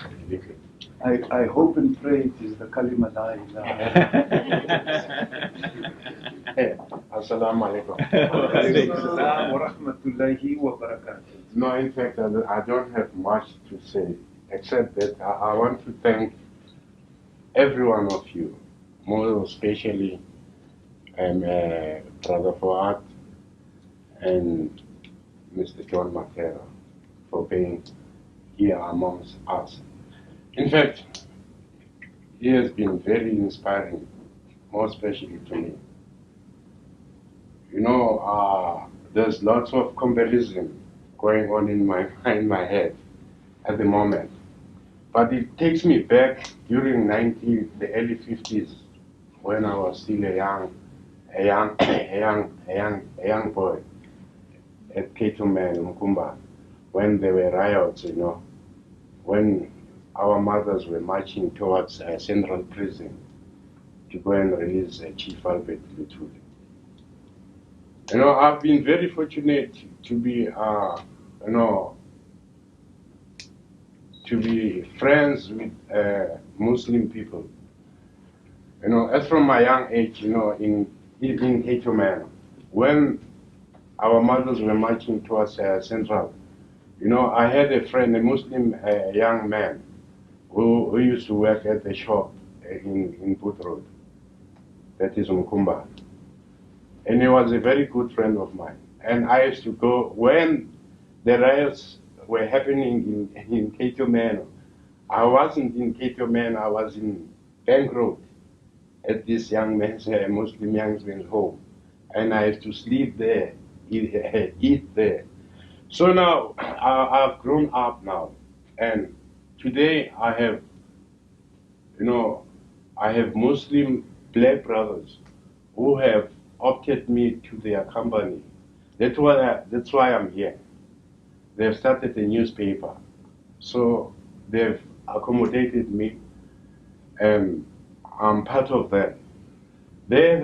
I hope and pray it is the kalima la ilaha. Assalamu alaikum. Assalamu wa rahmatullahi wa barakatuh. No, in fact, I don't have much to say, except that I want to thank every one of you, more especially Brother Fuad and Mr. Don Mattera for being here amongst us. In fact, he has been very inspiring, more especially to me. You know, there's lots of comparison going on in my head at the moment. But it takes me back during the early 50s when I was still a young boy at Ketume, Mkumba, when there were riots, you know, when our mothers were marching towards Central Prison to go and release Chief Albert Lutuli. You know, I've been very fortunate to be, to be friends with Muslim people. You know, as from my young age, you know, in Ketume, when our mothers were marching towards Central, you know, I had a friend, a Muslim young man, who used to work at the shop in Boot Road, that is Mkumba. And he was a very good friend of mine. And I used to go, when the riots were happening in Ketume, I wasn't in Ketume, I was in Bank Road at this young man's, Muslim young man's home. And I used to sleep there eat there. So now I've grown up now, and today I have, I have Muslim black brothers who have opted me to their company. That's why I'm here. They've started a newspaper, so they've accommodated me, and I'm part of that. They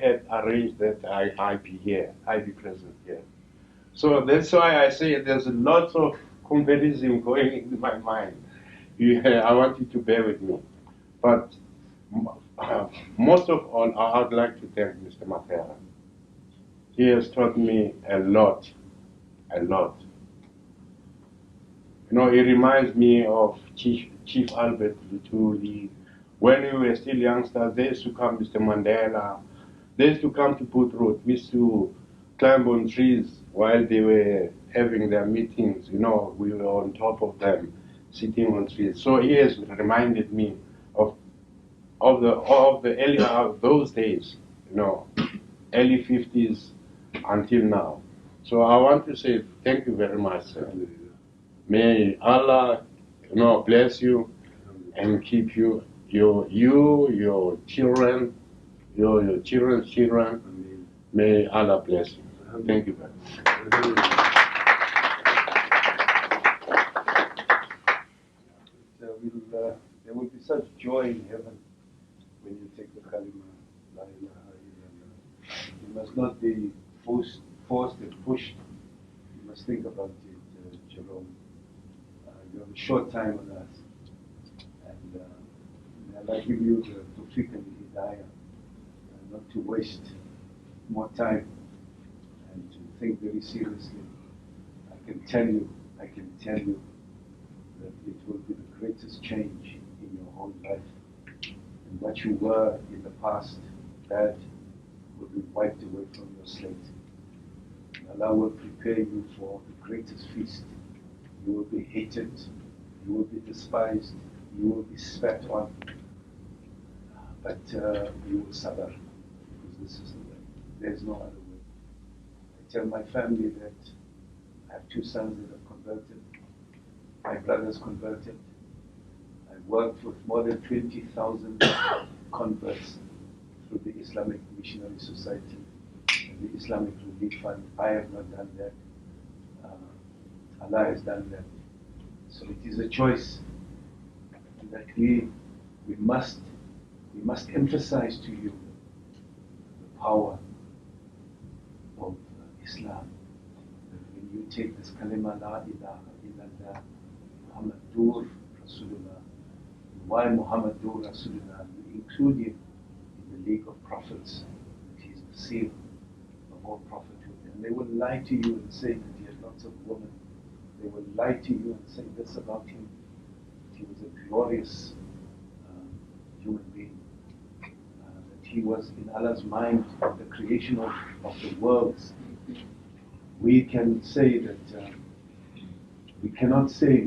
had arranged that I be here, I be present here. So that's why I say there's lots of comparison going in my mind. I want you to bear with me. But most of all, I would like to thank Mr. Mattera. He has taught me a lot, a lot. He reminds me of Chief Albert Lutuli. When we were still youngsters, they used to come, Mr. Mandela. They used to come to Put Road. We used to climb on trees while they were having their meetings. We were on top of them, sitting on trees. So he has reminded me of the early those days, early 50s until now. So I want to say thank you very much, sir. May Allah, bless you and keep you, your children, your children's children. May Allah bless you. Thank you very much. There will be such joy in heaven when you take the kalima, la ilaha illallah. You must not be forced and pushed. You must think about it, Jerome. You have a short time on earth, and may Allah give you the tawfiq and the hidayah, not to waste more time and to think very seriously. I can tell you that it will be the greatest change in your whole life. And what you were in the past, bad, will be wiped away from your slate. And Allah will prepare you for the greatest feast. You will be hated, you will be despised, you will be spat on, but you will sabr, because this is the way. There is no other way. I tell my family that I have 2 sons that have converted, my brothers converted. I worked with more than 20,000 converts through the Islamic Missionary Society and the Islamic Relief Fund. I have not done that. Allah has done that. So it is a choice that we must emphasize to you the power of Islam. When you take this kalima la ilaha illallah Muhammadur Rasulullah, why Muhammadur Rasulullah? You include him in the league of prophets. He is the seal of all prophethood. And they will lie to you and say that he had lots of women. They will lie to you and say this about him. He was a glorious human being. That he was in Allah's mind, the creation of the worlds. We can say that, we cannot say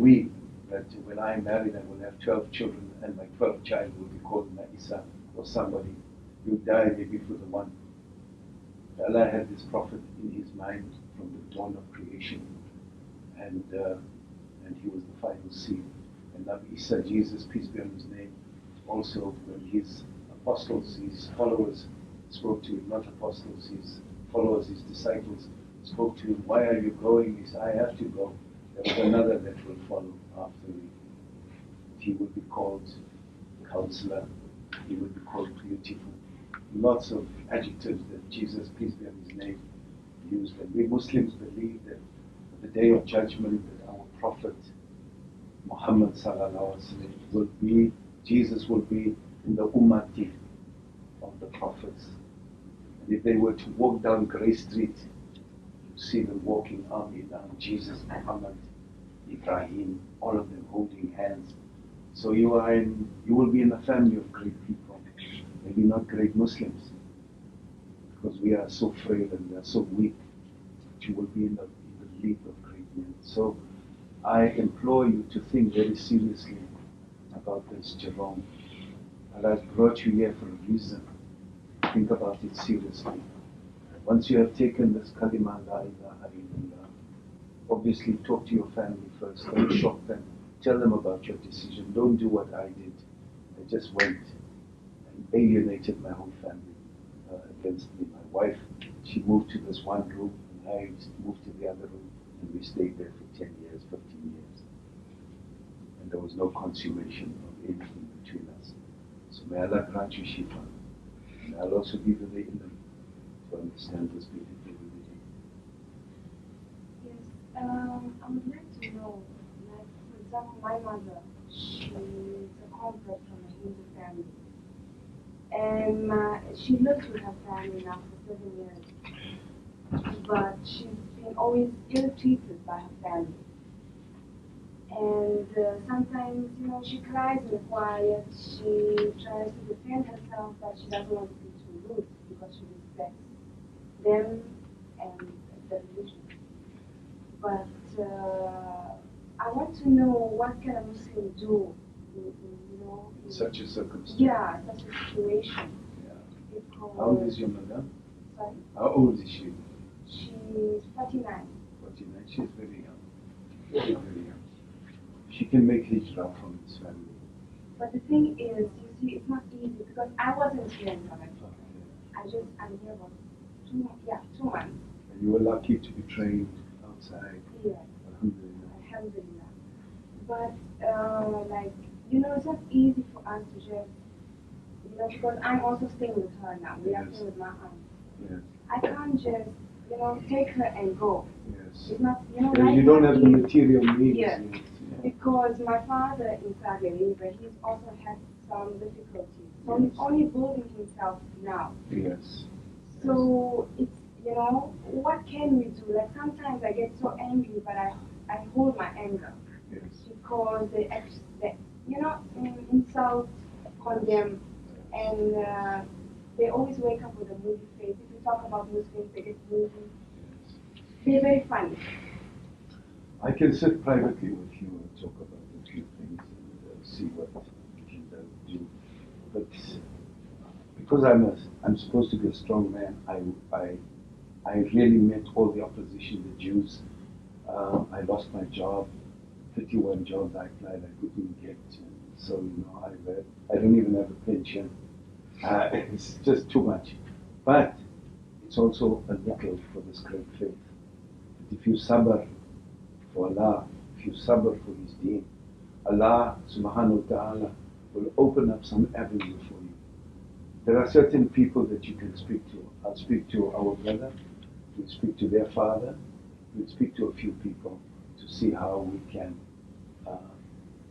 that when I am married I will have 12 children and my 12th child will be called Isa or somebody. You die maybe for the one. Allah had this prophet in his mind from the dawn of creation. And he was the final seal. And Nabi Isa, Jesus, peace be on his name, also when his apostles, his followers spoke to him, not apostles, his followers, his disciples, spoke to him, why are you going? He said, I have to go. There was another that will follow after me. He would be called Counselor. He would be called Beautiful. Lots of adjectives that Jesus, peace be on his name, used. And we Muslims believe that the day of judgment that our Prophet Muhammad sallallahu alaihi wasallam will be, Jesus will be in the ummati of the prophets. And if they were to walk down Grey Street, you see them walking arm in arm, Jesus, Muhammad, Ibrahim, all of them holding hands. So you will be in a family of great people, maybe not great Muslims, because we are so frail and we are so weak. But you will be in the league of great men. So I implore you to think very seriously about this, Jerome. Allah has brought you here for a reason. Think about it seriously. Once you have taken this kalima la ilaha illallah, obviously talk to your family first. Don't shock them. Tell them about your decision. Don't do what I did. I just went and alienated my whole family against me. My wife, she moved to this one room, and I moved to the other room, and we stayed there for 10 years, 15 years. And there was no consummation of anything between us. So may Allah grant you shifa. And I'll also give you the ilm to understand this beautiful religion. Yes, I would like to know, like, for example, my mother, she's a convert from a Hindu family. And she lives with her family now for 7 years. But she's been always ill-treated by her family. And sometimes, you know, she cries in quiet, she tries to defend herself, but she doesn't want to be too rude because she respects them and the religion. But I want to know what can a Muslim do, you know, in Such a circumstance. Yeah, such a situation. Yeah. Because, How old is your mother? Sorry? How old is she? She's 49. 49. She's very young. Very, very young. She can make hijrah from this family. But the thing is, you see, it's not easy because I wasn't here in South Africa. I'm here about 2 months. And you were lucky to be trained outside. Yeah. Alhamdulillah. Alhamdulillah. But, like, you know, it's not easy for us to just, you know, because I'm also staying with her now. We are Yes. staying with my aunt. Yes. I can't just, you know, take her and go. Yes. It's not, you know, Because life you don't is have the easy. material needs. Yes. Yes. Because my father in Saudi Arabia, he's also had some difficulties. So he's only building himself now. Yes. So it's, you know, what can we do? Like sometimes I get so angry, but I hold my anger. Yes. Because they you know, insult, condemn, and they always wake up with a moody face. If you talk about Muslims, they get moody. They're very funny. I can sit privately with you and talk about a few things and see what we can do. But because I'm supposed to be a strong man, I really met all the opposition, the Jews. I lost my job, 51 jobs I applied, I couldn't get. So, you know, I don't even have a pension. It's just too much. But it's also a little for this great faith. But if you sabr for Allah, if you sabr for His deen, Allah subhanahu wa ta'ala will open up some avenue for you. There are certain people that you can speak to. I'll speak to our brother, we'll speak to their father, we'll speak to a few people to see how we can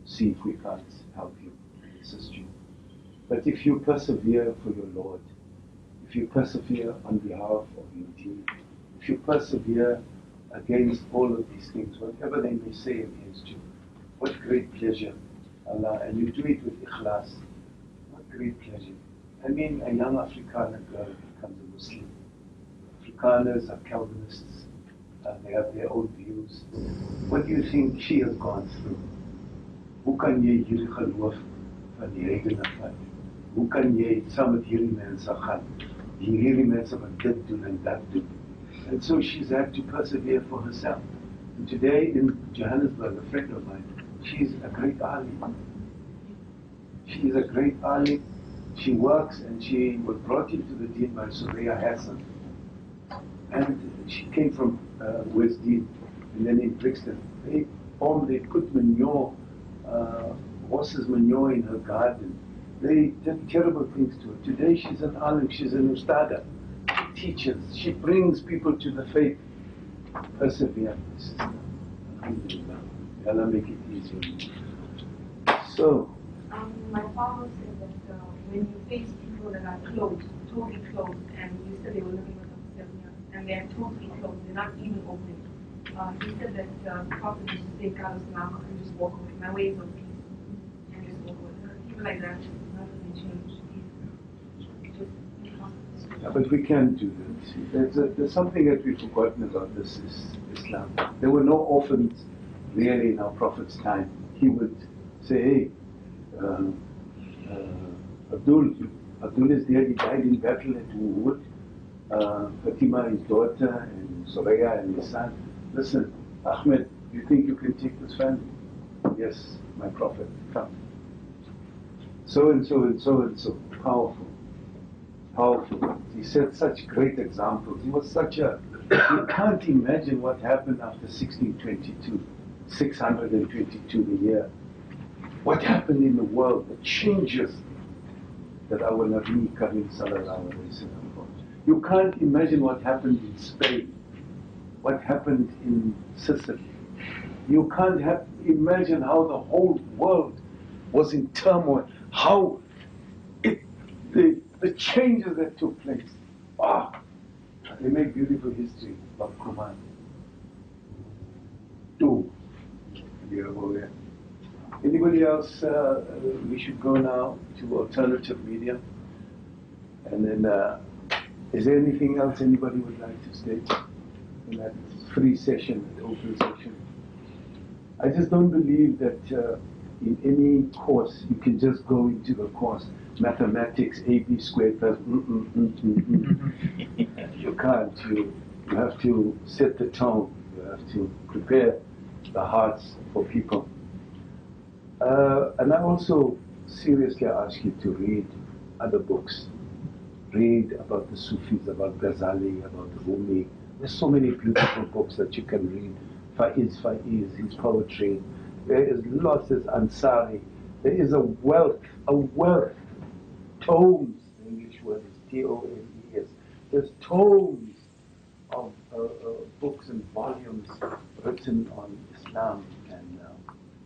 see if we can't help you, assist you. But if you persevere for your Lord, if you persevere on behalf of your deen, if you persevere against all of these things, whatever they may say against you, what great pleasure, Allah, and you do it with ikhlas, what great pleasure. I mean, a young Afrikaner girl becomes a Muslim. Afrikaners are Calvinists, they have their own views. What do you think she has gone through? Hoe kan jy hierdie geloof van die heidene vat? Hoe kan jy saam met hierdie mense gaan? Hierdie mense wat dit doen en dat doen. And so she's had to persevere for herself. And today in Johannesburg, a friend of mine, she's a great alim. She is a great alim. She works and she was brought into the deen by Surya Hassan. And she came from West Dean and then in Brixton. They put manure, horses manure in her garden. They did terrible things to her. Today she's an alim, she's an ustada. She teaches, she brings people to the faith. Persevere, sister. Alhamdulillah. May Allah make it easier. So, My father said that when you face people that are closed, totally closed, and you said they were living with us for 7 years, and they're totally closed, they're not even open. He said that the Prophet used to say, God is now, and just walk away. My way is of peace, and just walk away. People like that, nothing change. yeah, but we can't do that. There's something that we've forgotten about this is Islam. There were no orphans really in our Prophet's time. He would say, hey, Abdul is there, he died in battle at Uhud. Fatima, his daughter, and Soraya and his son. Listen, Ahmed, do you think you can take this family? Yes, my prophet, come. So and so and so and so. Powerful. Powerful. He set such great examples. He was such a, you can't imagine what happened after 1622, 622 the year. What happened in the world, the changes that our Nabi Karim Sallallahu Alaihi Wasallam brought. You can't imagine what happened in Spain, what happened in Sicily. You can't imagine how the whole world was in turmoil, how the changes that took place. Ah, they make beautiful history of Kuman. Two. Anybody else? We should go now to alternative media. And then, is there anything else anybody would like to state in that free session, that open session? I just don't believe that in any course you can just go into the course, mathematics, AB squared plus, You can't. You have to set the tone. You have to prepare the hearts for people. And I also seriously ask you to read other books. Read about the Sufis, about Ghazali, about Rumi. There's so many beautiful books that you can read. Faiz, his poetry. There is lots, there's Ansari. There is a wealth, tomes, the English word is T-O-M-E-S. There's tomes of books and volumes written on Islam, and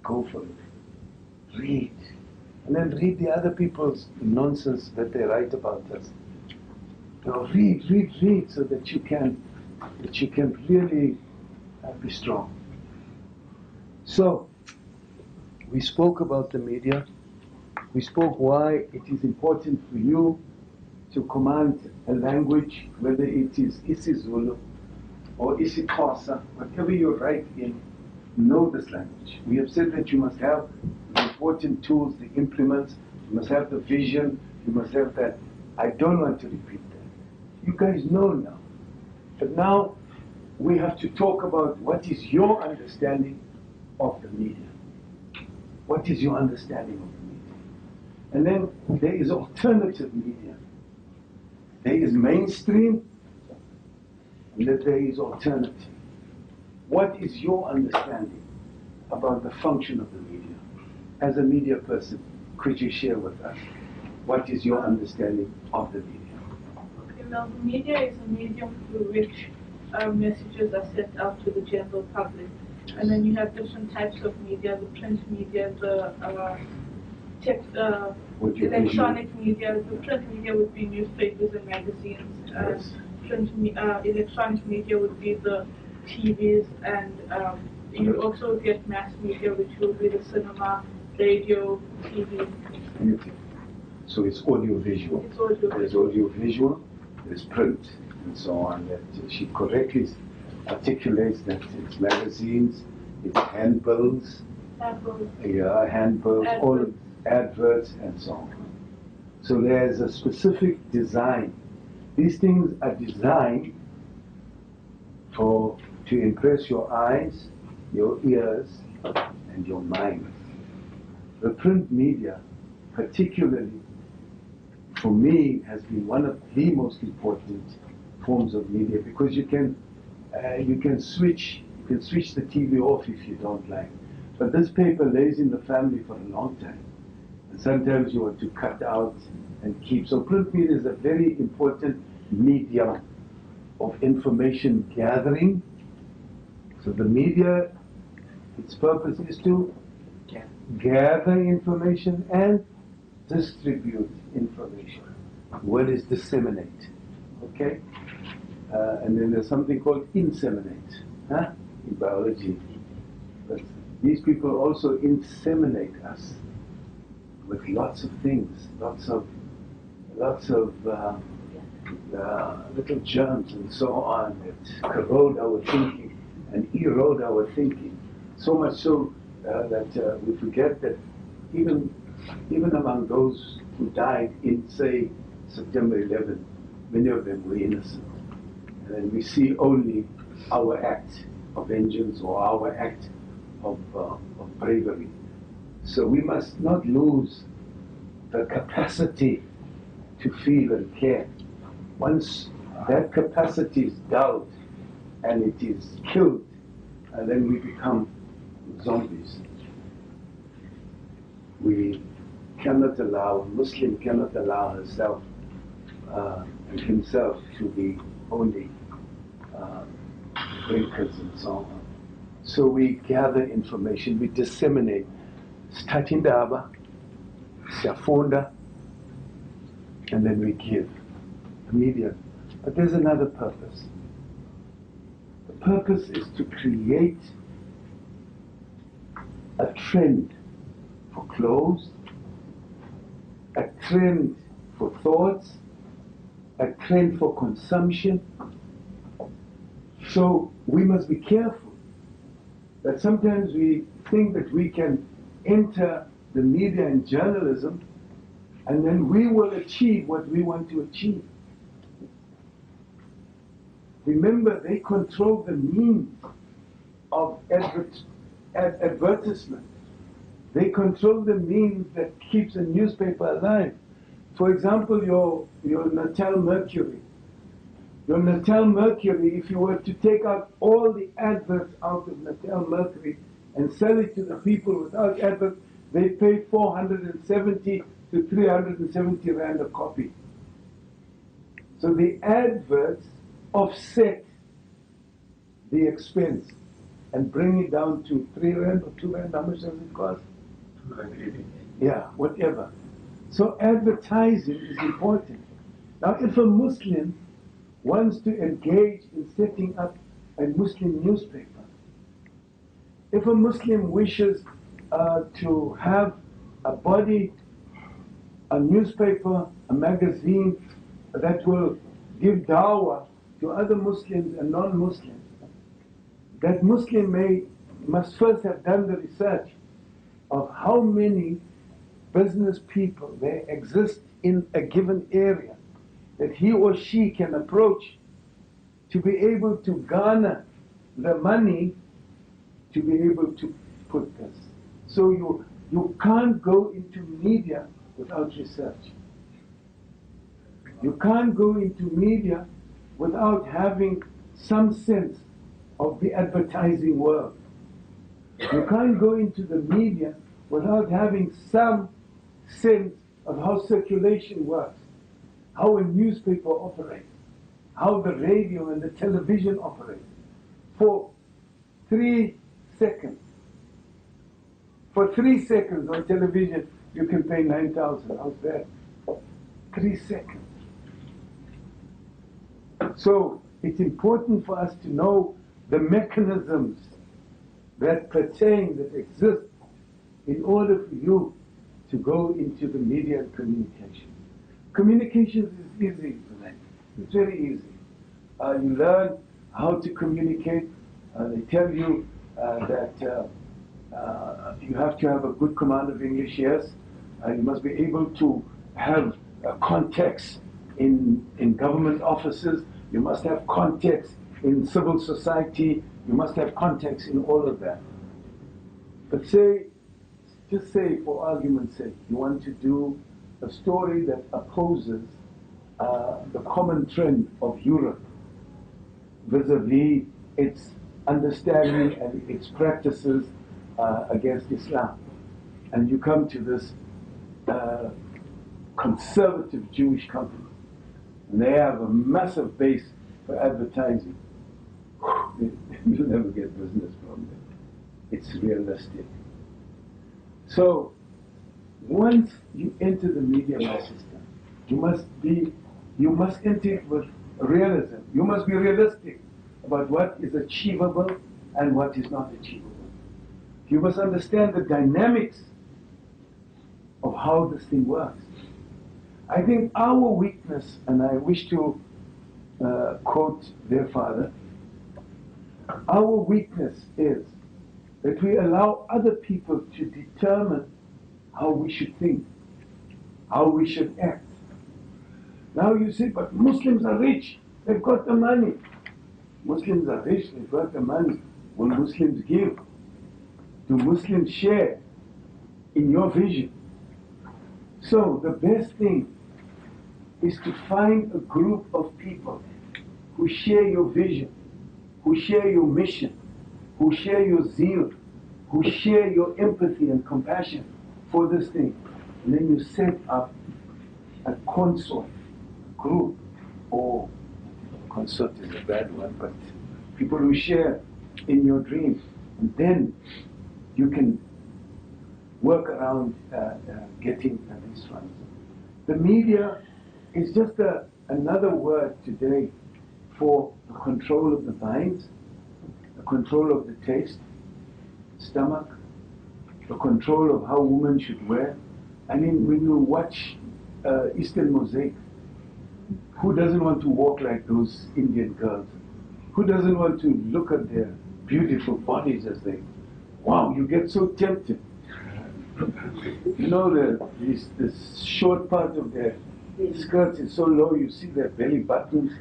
go for it. Read. And then read the other people's nonsense that they write about us. You know, read, so that you can really be strong. So, we spoke about the media. We spoke why it is important for you to command a language, whether it is isiZulu or isiXhosa, whatever you write in, know this language. We have said that you must have the important tools, the implements, you must have the vision, you must have that. I don't want to repeat that. You guys know now. But now we have to talk about what is your understanding of the media. What is your understanding of the media? And then there is alternative media. There is mainstream, and then there is alternative. What is your understanding about the function of the media? As a media person, could you share with us what is your understanding of the media? Okay, well, the media is a medium through which messages are sent out to the general public. And then you have different types of media, the print media, the electronic media. The print media would be newspapers and magazines. Yes. Electronic media would be the TVs, and you also get mass media, which will be the cinema, radio, TV. Okay. So it's audio-visual. It's audio-visual. There's audio-visual, there's print, and so on. That she correctly articulates that it's magazines, it's handbills, all adverts, and so on. So there's a specific design. These things are designed to impress your eyes, your ears, and your mind. The print media, particularly for me, has been one of the most important forms of media, because you can switch the TV off if you don't like. But this paper lays in the family for a long time, and sometimes you want to cut out and keep. So print media is a very important medium of information gathering. So the media, its purpose is to gather information and distribute information. The word is disseminate. Okay? And then there's something called inseminate, in biology. But these people also inseminate us with lots of things, lots of little germs and so on that corrode our thinking and erode our thinking. So much so that we forget that even among those who died in, say, September 11, many of them were innocent. and we see only our act of vengeance or our act of bravery. So we must not lose the capacity to feel and care. Once that capacity is dulled and it is killed, and then we become zombies. We cannot allow, a Muslim cannot allow herself and himself to be only drinkers and so on. So we gather information, we disseminate. Start in Daba, Safunda, and then we give immediately. But there's another purpose. The purpose is to create a trend for clothes, a trend for thoughts, a trend for consumption. So we must be careful that sometimes we think that we can enter the media and journalism and then we will achieve what we want to achieve. Remember, they control the means of advertisement. They control the means that keeps a newspaper alive. For example, your Natal Mercury. Your Natal Mercury, if you were to take out all the adverts out of Natal Mercury and sell it to the people without adverts, they pay 470 to 370 Rand a copy. So the adverts offset the expense and bring it down to 3 Rand or 2 Rand. How much does it cost? 280. Yeah, whatever. So advertising is important. Now, if a Muslim wants to engage in setting up a Muslim newspaper, if a Muslim wishes to have a body, a newspaper, a magazine that will give dawah to other Muslims and non-Muslims, that Muslim must first have done the research of how many business people there exist in a given area that he or she can approach to be able to garner the money to be able to put this. So you can't go into media without research. You can't go into media without having some sense of the advertising world. You can't go into the media without having some sense of how circulation works, how a newspaper operates, how the radio and the television operate. For 3 seconds. For 3 seconds on television, you can pay 9,000. How's that? 3 seconds. So it's important for us to know the mechanisms that pertain, that exist, in order for you to go into the media and communication. Communications is easy for them. It's very easy. You learn how to communicate. They tell you that you have to have a good command of English, yes. You must be able to have contacts in government offices. You must have contacts in civil society. You must have contacts in all of that. But just say for argument's sake, you want to do a story that opposes the common trend of Europe vis-a-vis its understanding and its practices against Islam. And you come to this conservative Jewish company, and they have a massive base for advertising. You'll never get business from them. It's realistic. So, once you enter the media system, you must enter it with realism. You must be realistic about what is achievable and what is not achievable. You must understand the dynamics of how this thing works. I think our weakness, and I wish to quote their father, our weakness is that we allow other people to determine how we should think, how we should act. Now you say, but Muslims are rich, they've got the money. Muslims are rich, they've got the money. Will Muslims give? Do Muslims share in your vision? So the best thing is to find a group of people who share your vision, who share your mission, who share your zeal, who share your empathy and compassion for this thing. And then you set up a consort group, or consort is a bad one, but people who share in your dreams. And then you can work around getting these funds. The media is just another word today for the control of the mind, the control of the taste, stomach, the control of how women should wear. I mean, when you watch Eastern Mosaic, who doesn't want to walk like those Indian girls? Who doesn't want to look at their beautiful bodies as they, wow, you get so tempted. You know, this short part of their skirts is so low, you see their belly buttons.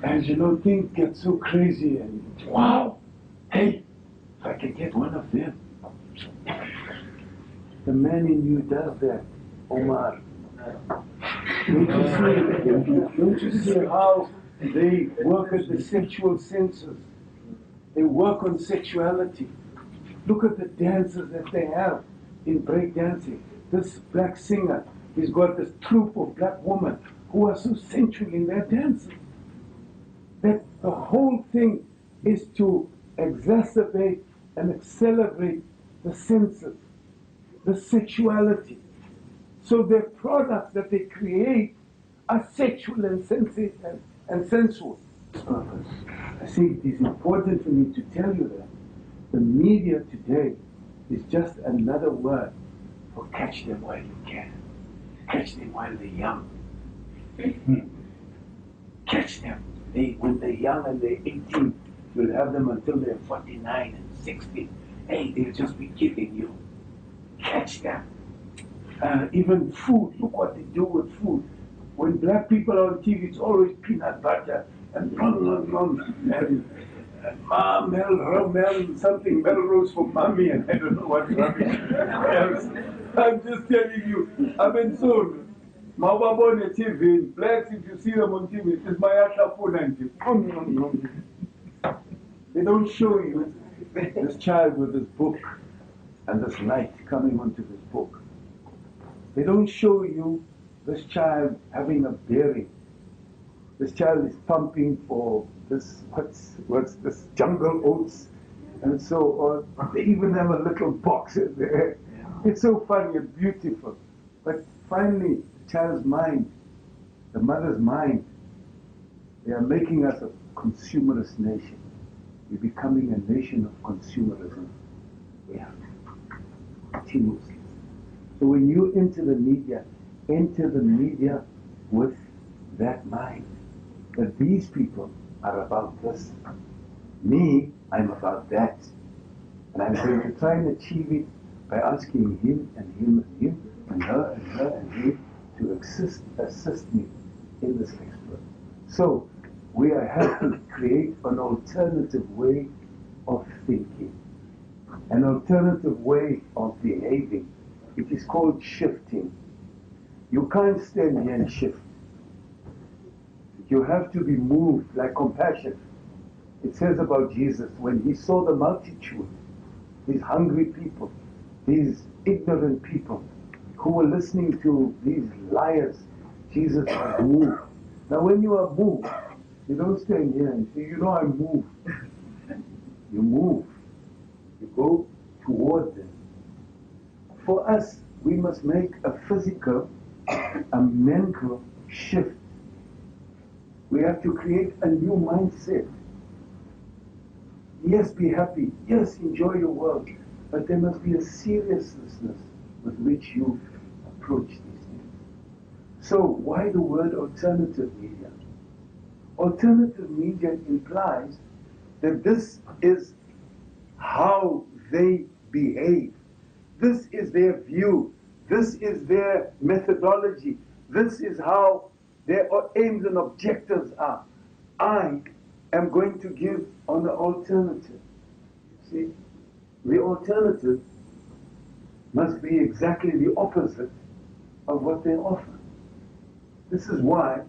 And you know, things get so crazy and wow, hey, if I can get one of them. The man in you does that, Omar. Don't you see how they work at the sexual senses? They work on sexuality. Look at the dances that they have in breakdancing. This black singer, he's got this troupe of black women who are so sensual in their dances. That the whole thing is to exacerbate and accelerate the senses, the sexuality. So their products that they create are sexual and sensual. I think it is important for me to tell you that the media today is just another word for catch them while you can. Catch them while they're young. Catch them. When they're young and they're 18, you'll have them until they're 49 and 60. Hey, they'll just be killing you. Catch them. Even food, look what they do with food. When black people are on TV, it's always peanut butter and and something Melrose for mommy, and I don't know what rubbish else. I'm just telling you, I've been sold. Mawabone TV, blacks, if you see them on TV, it is my Atlapunanti. They don't show you this child with this book and this light coming onto this book. They don't show you this child having a bearing. This child is pumping for this, what's this, jungle oats and so on. They even have a little box in there. It's so funny and beautiful. But finally, the child's mind, the mother's mind, they are making us a consumerist nation. We're becoming a nation of consumerism. Yeah. Continuously. So when you enter the media with that mind. That these people are about this. Me, I'm about that. And I'm going to try and achieve it by asking him and him and him and her and her and him to assist me in this exploit. So we have to create an alternative way of thinking, an alternative way of behaving. It is called shifting. You can't stand here and shift. You have to be moved like compassion. It says about Jesus, when he saw the multitude, these hungry people, these ignorant people who were listening to these liars, Jesus was moved. Now when you are moved, you don't stand here and say, you know, I'm moved. You move. You go toward them. For us, we must make a physical, a mental shift. We have to create a new mindset. Yes, be happy. Yes, enjoy your world. But there must be a seriousness with which you approach these things. So why the word alternative media? Alternative media implies that this is how they behave. This is their view. This is their methodology. This is how their aims and objectives are. I am going to give on the alternative. See, the alternative must be exactly the opposite of what they offer. This is why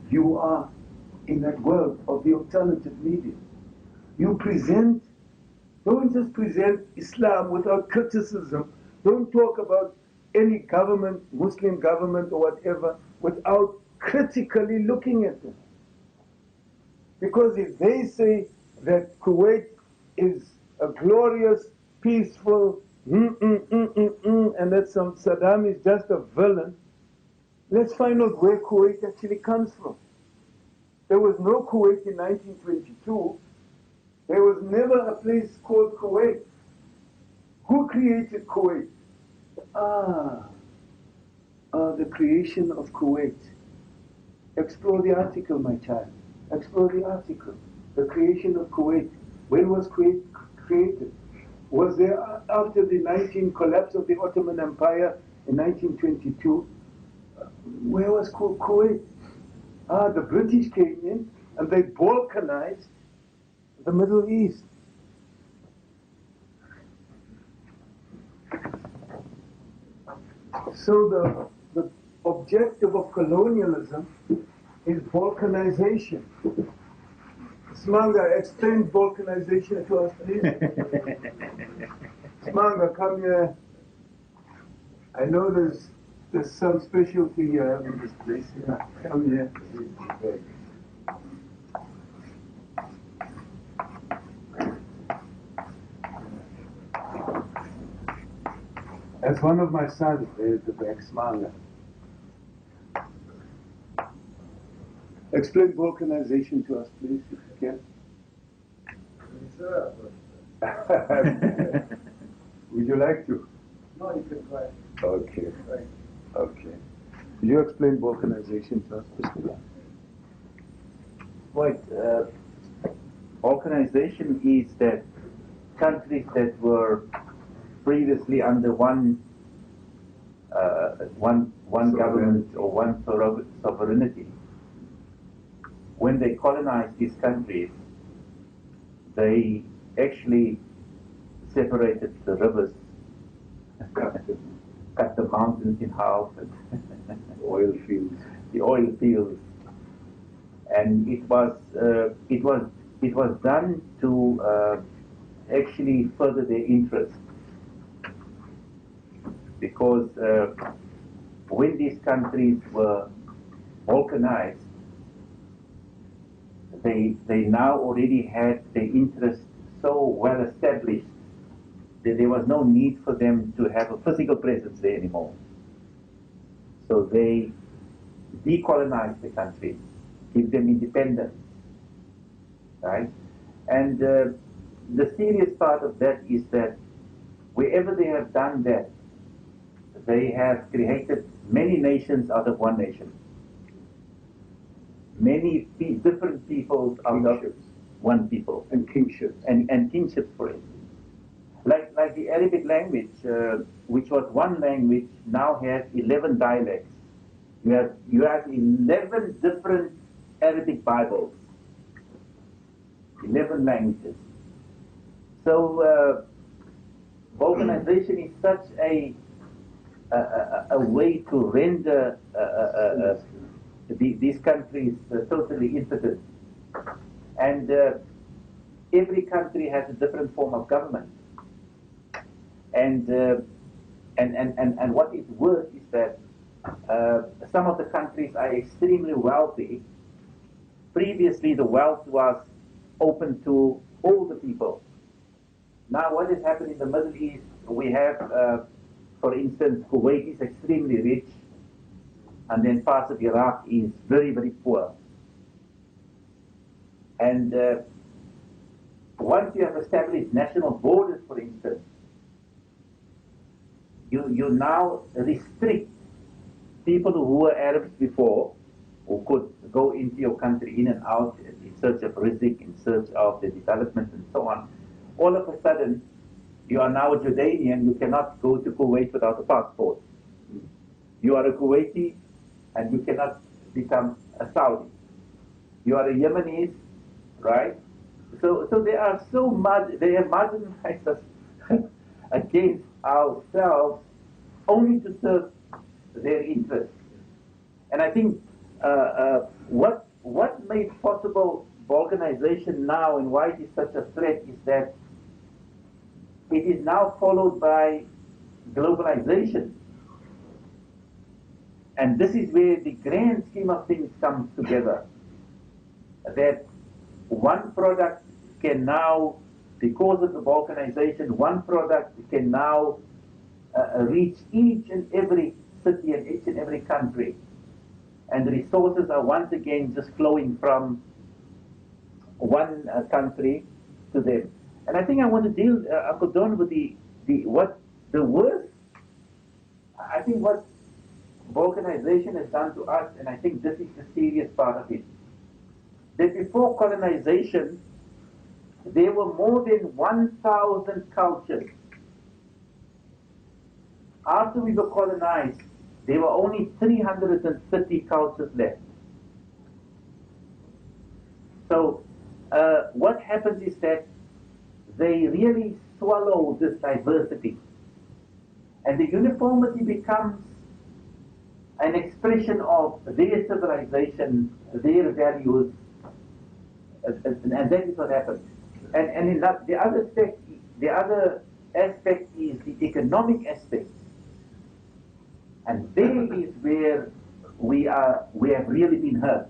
you are in that world of the alternative media. You present, don't just present Islam without criticism. Don't talk about any government, Muslim government or whatever, without critically looking at them. Because if they say that Kuwait is a glorious, peaceful, and that Saddam is just a villain, let's find out where Kuwait actually comes from. There was no Kuwait in 1922. There was never a place called Kuwait. Who created Kuwait? The creation of Kuwait. Explore the article, my child. Explore the article. The creation of Kuwait. When was Kuwait created? Was there after the collapse of the Ottoman Empire in 1922? Where was Kuwait? The British came in and they balkanized the Middle East. So the objective of colonialism is balkanization. Smanga, explain balkanization to us, please. Smanga, come here. I know there's some specialty here in this place. Yeah, come here. As one of my sons, there's the back, Smanga. Explain balkanization to us, please, if you can. Would you like to? No, you can try. Okay. Okay. Could you explain balkanization to us, please? Right. Balkanization is that countries that were previously under one government or one sovereignty, when they colonized these countries, they actually separated the rivers, cut the mountains in half, Oil fields. the oil fields, and it was done to actually further their interest, because when these countries were balkanized, they now already had their interest so well established that there was no need for them to have a physical presence there anymore. So they decolonized the country, give them independence, right? And the serious part of that is that wherever they have done that, they have created many nations out of one nation. Many different peoples out of one people. And kingships. And kingships, for instance. Like the Arabic language, which was one language, now has 11 dialects. You have 11 different Arabic Bibles. 11 languages. So balkanization is such a way to render these countries totally impotent. And every country has a different form of government. And what is worse is that some of the countries are extremely wealthy. Previously, the wealth was open to all the people. Now, what has happened in the Middle East, we have, for instance, Kuwait is extremely rich, and then parts of Iraq is very, very poor. And once you have established national borders, for instance, you now restrict people who were Arabs before, who could go into your country in and out in search of rizq, in search of the development and so on. All of a sudden, you are now a Jordanian, you cannot go to Kuwait without a passport. You are a Kuwaiti, and you cannot become a Saudi. You are a Yemenis, right? So they are they have marginalized us against ourselves only to serve their interests. And I think what made possible balkanization now and why it is such a threat is that it is now followed by globalization. And this is where the grand scheme of things comes together. That one product can now, because of the balkanization, one product can now reach each and every city and each and every country. And the resources are once again just flowing from one country to them. And I think I want to deal, Uncle Don, with the worst. I think what balkanization has done to us, and I think this is the serious part of it, that before colonization, there were more than 1,000 cultures. After we were colonized, there were only 330 cultures left. So what happens is that they really swallow this diversity. And the uniformity becomes an expression of their civilization, their values, and that is what happens. And in that, the other aspect is the economic aspect. And there is where we have really been hurt.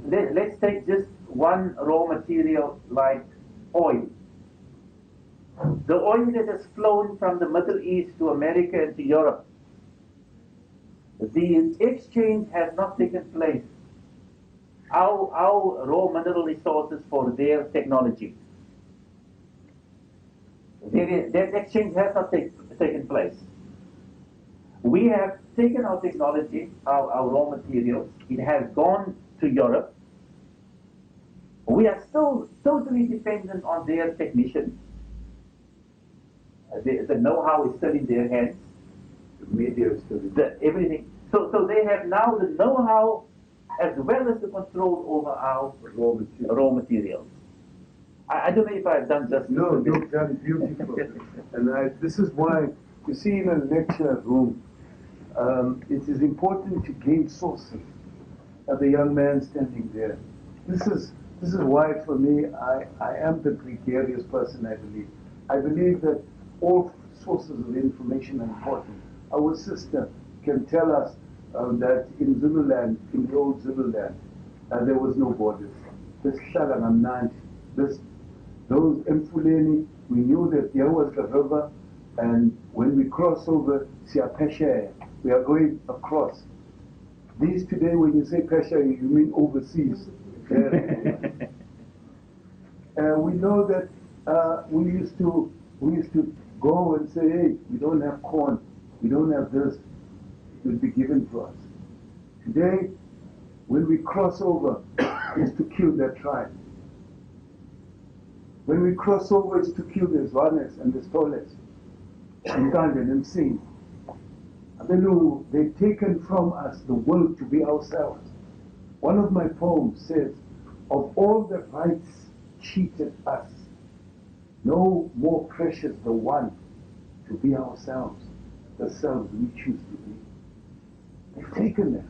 Let's take just one raw material like oil. The oil that has flown from the Middle East to America and to Europe, the exchange has not taken place. Our raw mineral resources for their technology. That exchange has not taken place. We have taken our technology, our raw materials, it has gone to Europe. We are still totally dependent on their technicians. The know-how is still in their hands. The media is still in everything. So they have now the know-how as well as the control over our raw materials. I don't know if I've done justice. No, you've done beautiful. And this is why, you see, in a lecture room, it is important to gain sources. The young man standing there. This is why, for me, I am the gregarious person, I believe. I believe that all sources of information are important. Our sister can tell us that in Zululand, in the old Zululand, there was no borders. This Shalanamnanj, those Mfuleni, we knew that there was the river, and when we cross over Siapeshe, we are going across. These today, when you say Pesha, you mean overseas. We know that we used to go and say, hey, we don't have corn, we don't have this, it will be given to us. Today, when we cross over, is to kill that tribe. When we cross over, is to kill the Zwanes and the Stoles, and Gandhi and Singh. They've taken from us the will to be ourselves. One of my poems says, of all the rights cheated us, no more precious the one to be ourselves, the selves we choose to be. They've taken that.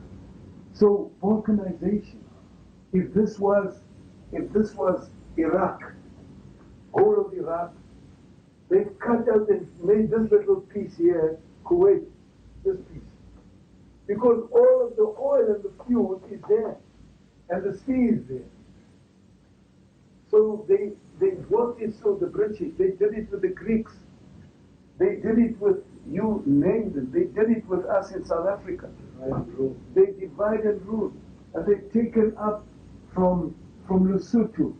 So balkanization, if this was Iraq, whole of Iraq, they've cut out and made this little piece here, Kuwait, this piece. Because all of the oil and the fuel is there, and the sea is there. So they worked it, so the British, they did it with the Greeks. They did it with, you named them, they did it with us in South Africa. They divide and rule. And they've taken up from Lesotho,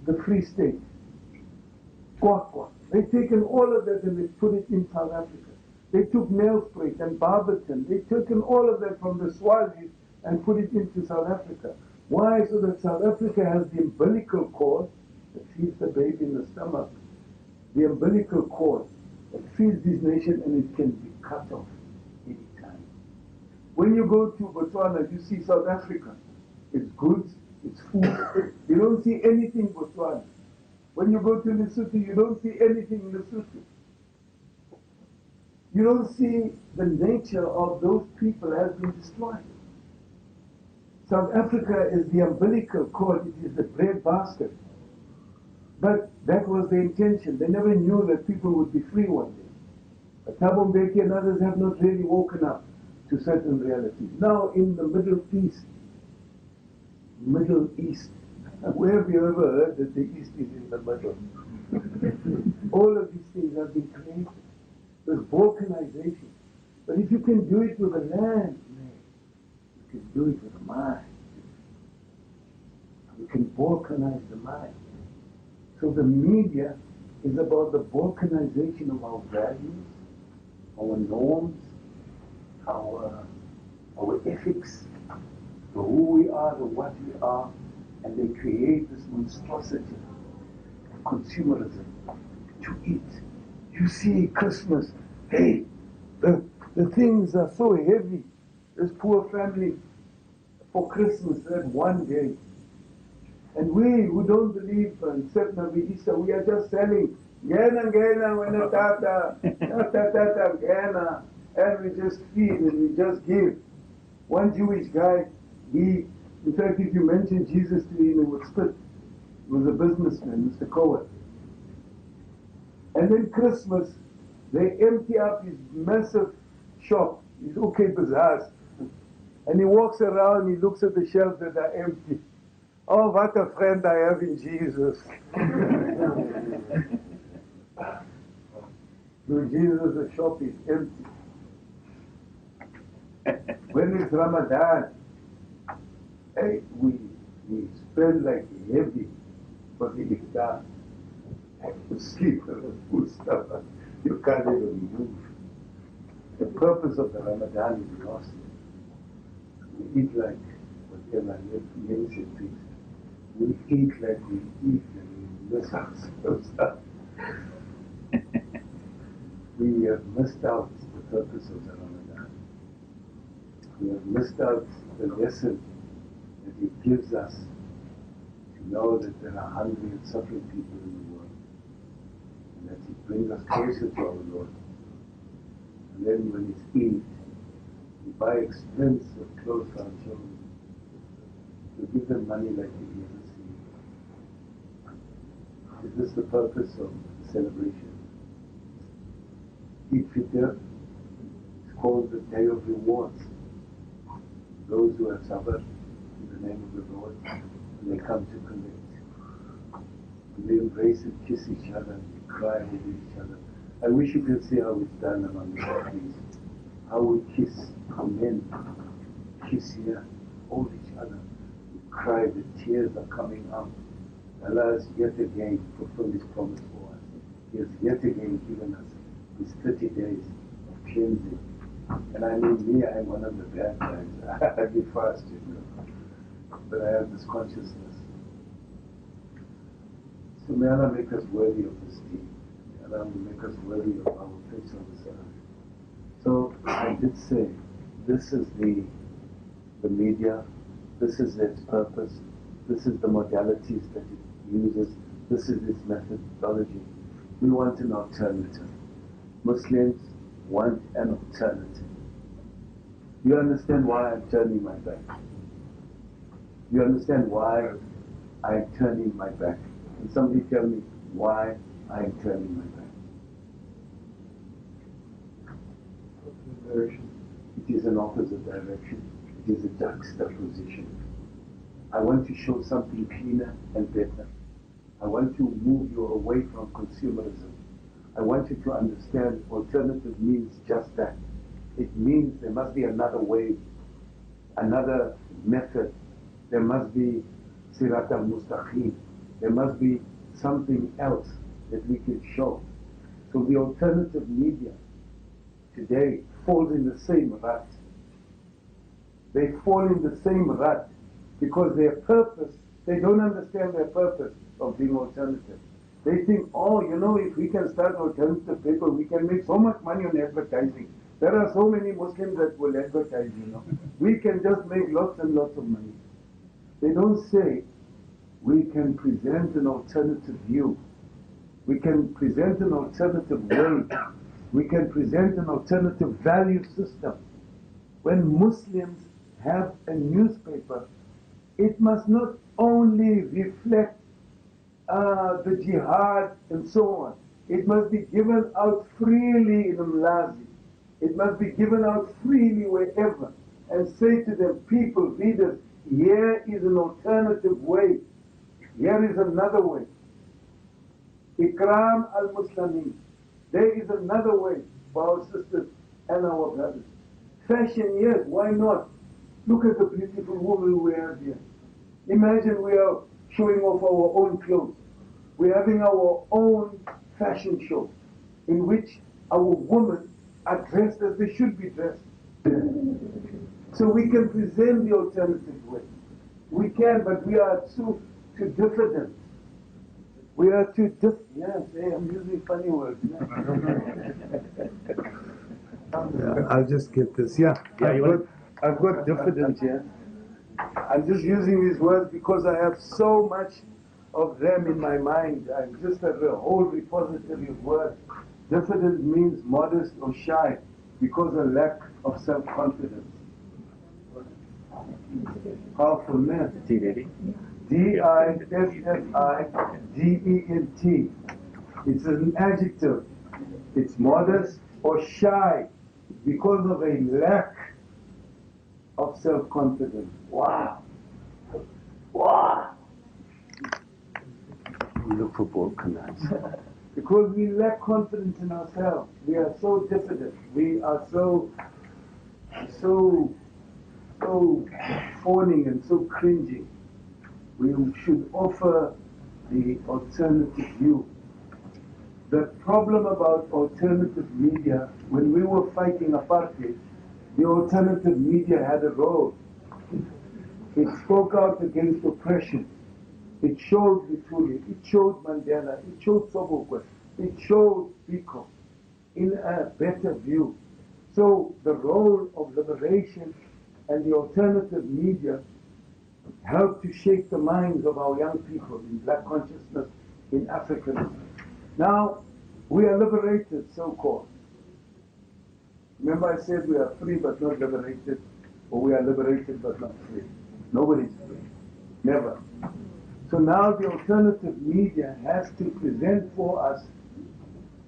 the Free State, Kwakwa. They've taken all of that and they put it in South Africa. They took Nelspruit and Barberton. They've taken all of that from the Swazis and put it into South Africa. Why? So that South Africa has the umbilical cord that feeds the baby in the stomach. The umbilical cord that feeds this nation, and it can be cut off anytime. When you go to Botswana, you see South Africa. It's goods, it's food. You don't see anything Botswana. When you go to Lesotho, you don't see anything Lesotho. You don't see the nature of those people has been destroyed. South Africa is the umbilical cord, it is the bread basket. But that was the intention. They never knew that people would be free one day. But Thabo Mbeki and others have not really woken up to certain realities. Now in the Middle East, where have you ever heard that the East is in the middle? All of these things have been created. There's balkanization. But if you can do it with the land, you can do it with the mind. You can balkanize the mind. So the media is about the balkanization of our values, our norms, our ethics, the who we are, the what we are, and they create this monstrosity of consumerism to eat. You see Christmas, hey, the things are so heavy. This poor family for Christmas had one day. And we who don't believe in September Easter, we are just selling Gena, tata, Gena, and we just feed and we just give. One Jewish guy, in fact, if you mention Jesus to him, he would spit. He was a businessman, Mr. Cohen. And then Christmas, they empty up his massive shop, his okay bazaars. And he walks around, he looks at the shelves that are empty. Oh, what a friend I have in Jesus. To Jesus, the shop is empty. When it's Ramadan, hey, we spend like heavy for the iftar. You sleep with a full stomach. You can't even move. The purpose of the Ramadan is lost. We eat like whatever Nelson thinks. We eat like we eat and we miss ourselves out. We have missed out the purpose of the Ramadan. We have missed out the lesson that it gives us to know that there are hungry and suffering people in the world, and that it brings us closer to our Lord. And then when it's Eid, we buy expensive clothes for our children. We give them money like we never see. Is this the purpose of the celebration? Eid Fitr is called the Day of Rewards. Those who have suffered in the name of the Lord, and they come to collect. And they embrace and kiss each other, and they cry with each other. I wish you could see how it's done among the families. How we kiss, how men kiss here, hold each other. We cry, the tears are coming out. Allah has yet again fulfilled His promise for us. He has yet again given us His 30 days of cleansing. And I mean, me, I'm one of the bad guys. I be fast, you know. But I have this consciousness. So may Allah make us worthy of this deed. May Allah make us worthy of our place on this earth. So I did say, this is the media, this is its purpose, this is the modalities that it uses, this is its methodology. We want an alternative. Muslims want an alternative. You understand why I'm turning my back? You understand why I'm turning my back? Can somebody tell me why I'm turning my back? It is an opposite direction. It is a juxtaposition. I want to show something cleaner and better. I want to move you away from consumerism. I want you to understand alternative means just that. It means there must be another way, another method. There must be Sirat al-Mustaqim. There must be something else that we can show. So the alternative media today falls in the same rut. They fall in the same rut because their purpose, they don't understand their purpose of being alternative. They think, oh, you know, if we can start alternative paper, we can make so much money on advertising. There are so many Muslims that will advertise, you know. We can just make lots and lots of money. They don't say we can present an alternative view. We can present an alternative world. We can present an alternative value system. When Muslims have a newspaper, it must not only reflect the jihad and so on. It must be given out freely in Mlazi. It must be given out freely wherever. And say to them, people, readers, here is an alternative way. Here is another way. Ikram al-Muslimin. There is another way for our sisters and our brothers. Fashion, yes, why not? Look at the beautiful woman we have here. Imagine we are showing off our own clothes. We're having our own fashion show in which our women are dressed as they should be dressed. So we can present the alternative way. We can, but we are too diffident. We are too diffident. Yes, I'm using funny words. I'll just get this. Yeah, I've got diffident here. I'm just using these words because I have so much of them in my mind. I just have a whole repository of words. Diffident means modest or shy because of lack of self-confidence. Powerful man. D-I-F-F-I-D-E-N-T. It's an adjective. It's modest or shy because of a lack of self-confidence. Wow. Wow. We look for bold commands. Because we lack confidence in ourselves. We are so diffident. We are so fawning and so cringing. We should offer the alternative view. The problem about alternative media, when we were fighting apartheid, the alternative media had a role. It spoke out against oppression. It showed Vituli, it showed Mandela, it showed Sobukwe, it showed Biko in a better view. So the role of liberation and the alternative media helped to shape the minds of our young people in black consciousness, in Africanism. Now, we are liberated, so-called. Remember I said we are free but not liberated, or we are liberated but not free. Nobody's free. Never. So now the alternative media has to present for us,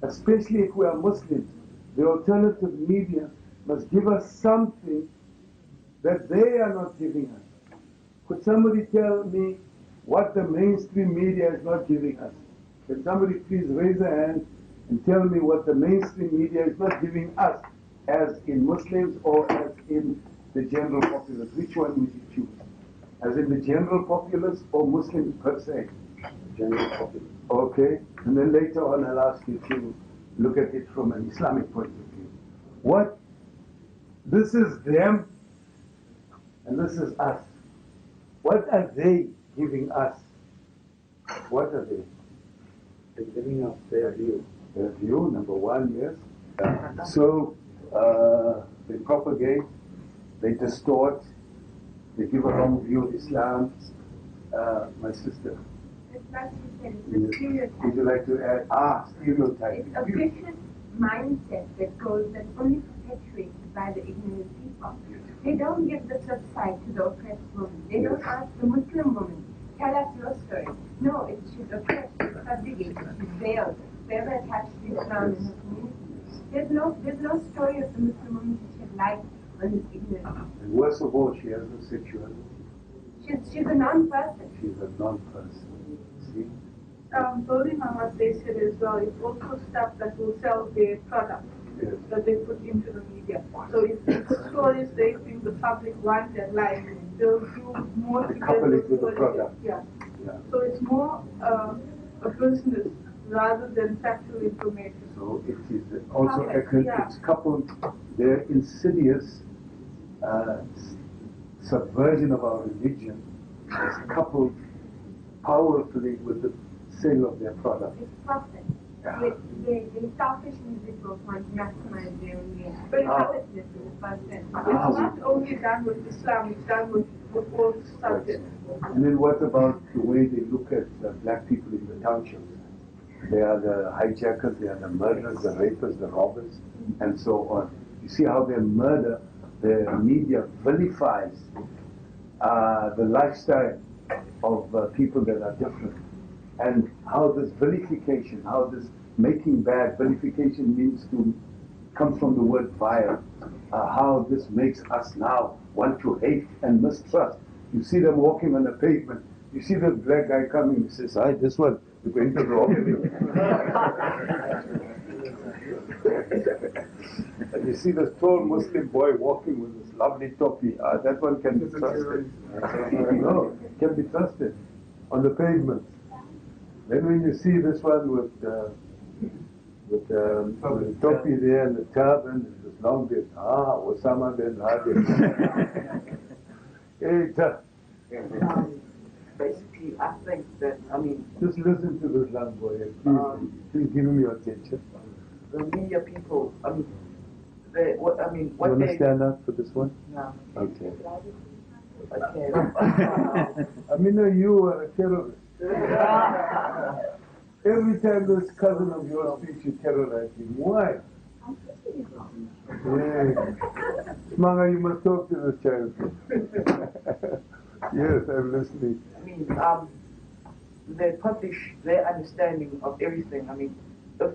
especially if we are Muslims, the alternative media must give us something that they are not giving us. Could somebody tell me what the mainstream media is not giving us? Can somebody please raise a hand and tell me what the mainstream media is not giving us, as in Muslims or as in the general populace? Which one would you choose? As in the general populace or Muslims per se? General populace. Okay, and then later on I'll ask you to look at it from an Islamic point of view. What? This is them and this is us. What are they giving us? What are they? They're giving us their view. Their view, number one, yes. So they propagate, they distort, they give a wrong view of Islam. My sister. It's like you said, it's a stereotype. Would you like to add? Stereotype. It's a vicious mindset that's only perpetuated by the ignorant people. They don't give the flip side to the oppressed woman. They don't ask the Muslim woman, tell us your story. No, she's oppressed, she's subjugated, she's veiled, forever attached to Islam in her community. There's no story of the Muslim woman to shed light on this ignorance. And worst of all, she has no sexuality. She's a non-person. She's a non-person. See? Building on what they said as well, it's also stuff that will sell their product. Yes. That they put into the media. So if stories they think the public want and like, they'll do more to couple it with the product. Yeah. So it's more a business rather than factual information. So it is also it's coupled their insidious subversion of our religion is coupled powerfully with the sale of their product. It's profit. They selfish individuals want to maximize their own gain. But covetousness is the first thing. It's not only done with Islam, it's done with all started. And then what about the way they look at black people in the townships? They are the hijackers, they are the murderers, the rapists, the robbers, and so on. You see how their murder, the media vilifies the lifestyle of people that are different. And how this vilification, how this making bad, vilification means to, comes from the word vile, how this makes us now want to hate and mistrust. You see them walking on the pavement, you see this black guy coming, he says, hi, this one, you're going to rob him. And you see this tall Muslim boy walking with this lovely topi, that one can be trusted. No, can be trusted on the pavement. Then when you see this one with the topi there and the turban and this long beard, Osama bin Laden. Basically, I think that, just listen to this young boy, please give him your attention. The media people, what you want to stand up for this one? No. Okay. Okay. You are a terrorist. Every time this cousin of yours speaks, you terrorize him. Why? Smanga, you must talk to this child. Yes, I'm listening. They publish their understanding of everything. If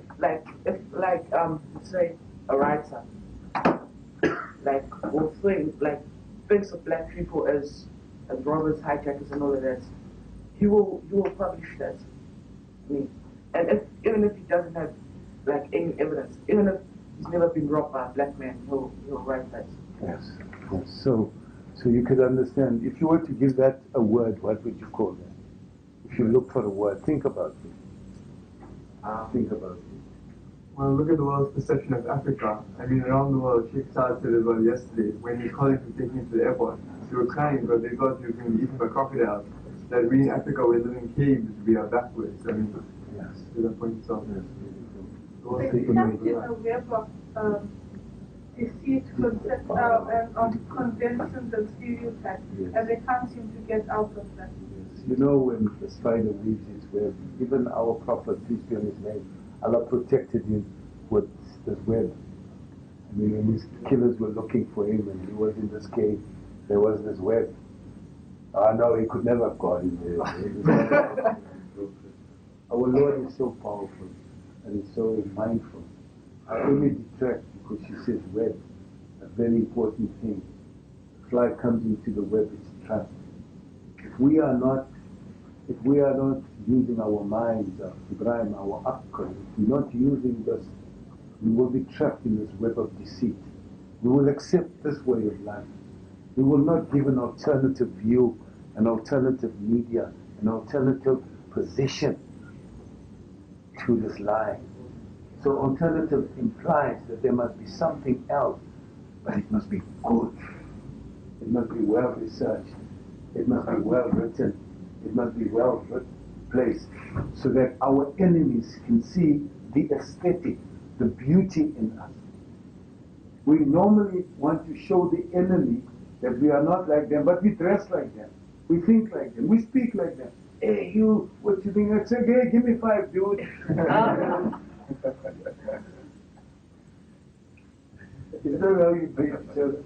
say a writer, thinks of black people as robbers, hijackers, and all of that, he will publish that. And even if he doesn't have any evidence, even if he's never been robbed by a black man, he'll write that. Yes. So you could understand, if you were to give that a word, what would you call that? If you look for a word, think about it. Think about it. Well, look at the world's perception of Africa. Around the world, Sheikh Saad said as well yesterday, when his colleagues were taking him to the airport, they were crying because they thought he was going to be eaten by crocodiles. That we in Africa, we live in caves, we are backwards. Yes. To that point itself. Yes. We're stuck in a web of deceit, of conventions and stereotypes, and they can't seem to get out of that. Yes. You know, when the spider weaves its web, even our Prophet, peace be on his name, Allah protected him with this web. When his killers were looking for him and he was in this cave, there was this web. No, he could never have got in there. Our Lord is so powerful and is so mindful. I only detract because she says web, a very important thing. The fly comes into the web, it's trapped. If we are not using our minds, Ibrahim, our Akkar, if we're not using this, we will be trapped in this web of deceit. We will accept this way of life. We will not give an alternative view, an alternative media, an alternative position to this lie. So alternative implies that there must be something else, but it must be good. It must be well researched. It must be well written. It must be well placed, so that our enemies can see the aesthetic, the beauty in us. We normally want to show the enemy that we are not like them, but we dress like them. We think like them. We speak like them. Hey, you, what you think? I say, hey, give me 5, dude. Is that how you treat each other?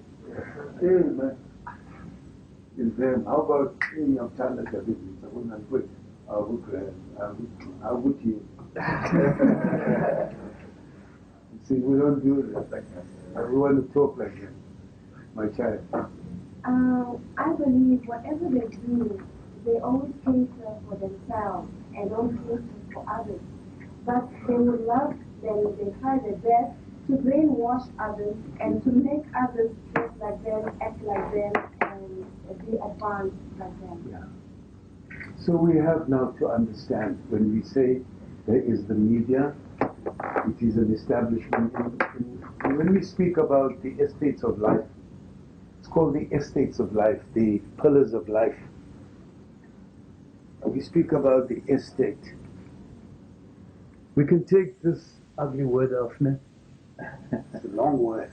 Hey, man. Is them? How about any of China's everything? I wouldn't quit. I would you? See, we don't do that like that. We want to talk like that. My child. I believe whatever they do, they always cater for themselves and don't cater for others. But they would love them, they try their best to brainwash others and to make others dress like them, act like them, and be advanced like them. Yeah. So we have now to understand when we say there is the media, it is an establishment. And when we speak about the estates of life, it's called the estates of life, the pillars of life. We speak about the estate. We can take this ugly word off now. It's a long word.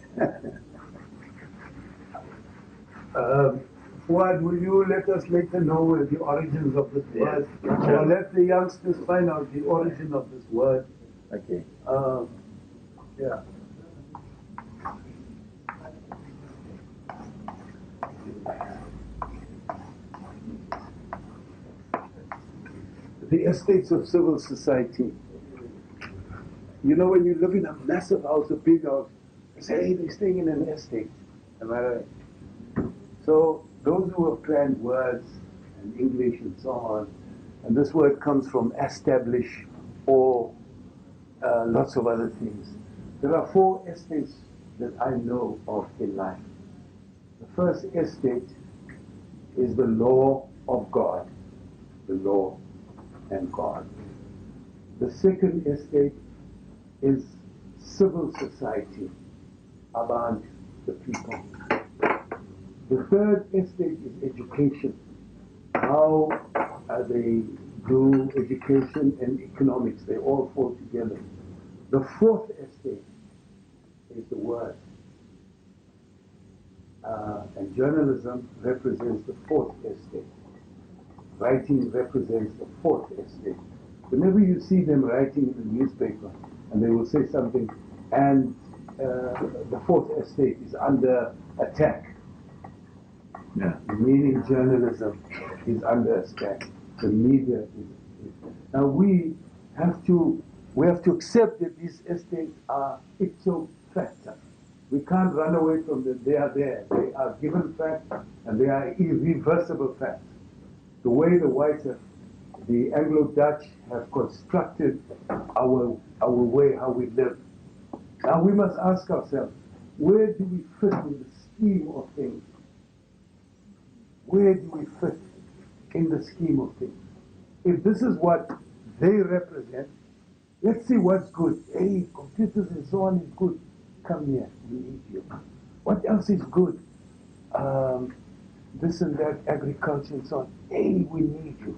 Fuad, will you let us later know the origins of this word? Or let the youngsters find out the origin of this word. Okay. Yeah. The estates of civil society. You know, when you live in a massive house, a big house, you say, hey, they're staying in an estate. Am I right? So those who have planned words and English and so on, and this word comes from establish or lots of other things. There are 4 estates that I know of in life. The first estate is the law of God, the law and God. The second estate is civil society about the people. The third estate is education. How they do education and economics, they all fall together. The fourth estate is the word. And journalism represents the fourth estate. Writing represents the fourth estate. Whenever you see them writing in the newspaper, and they will say something, and the fourth estate is under attack. Yeah. Meaning journalism is under attack. The media is. Now we have to accept that these estates are ipso facto. We can't run away from them. They are there. They are given facts, and they are irreversible facts. The way the whites have, the Anglo-Dutch have constructed our way, how we live. Now we must ask ourselves, where do we fit in the scheme of things? Where do we fit in the scheme of things? If this is what they represent, let's see what's good. Hey, computers and so on is good. Come here, we need you. What else is good? This and that, agriculture and so on. Hey, we need you.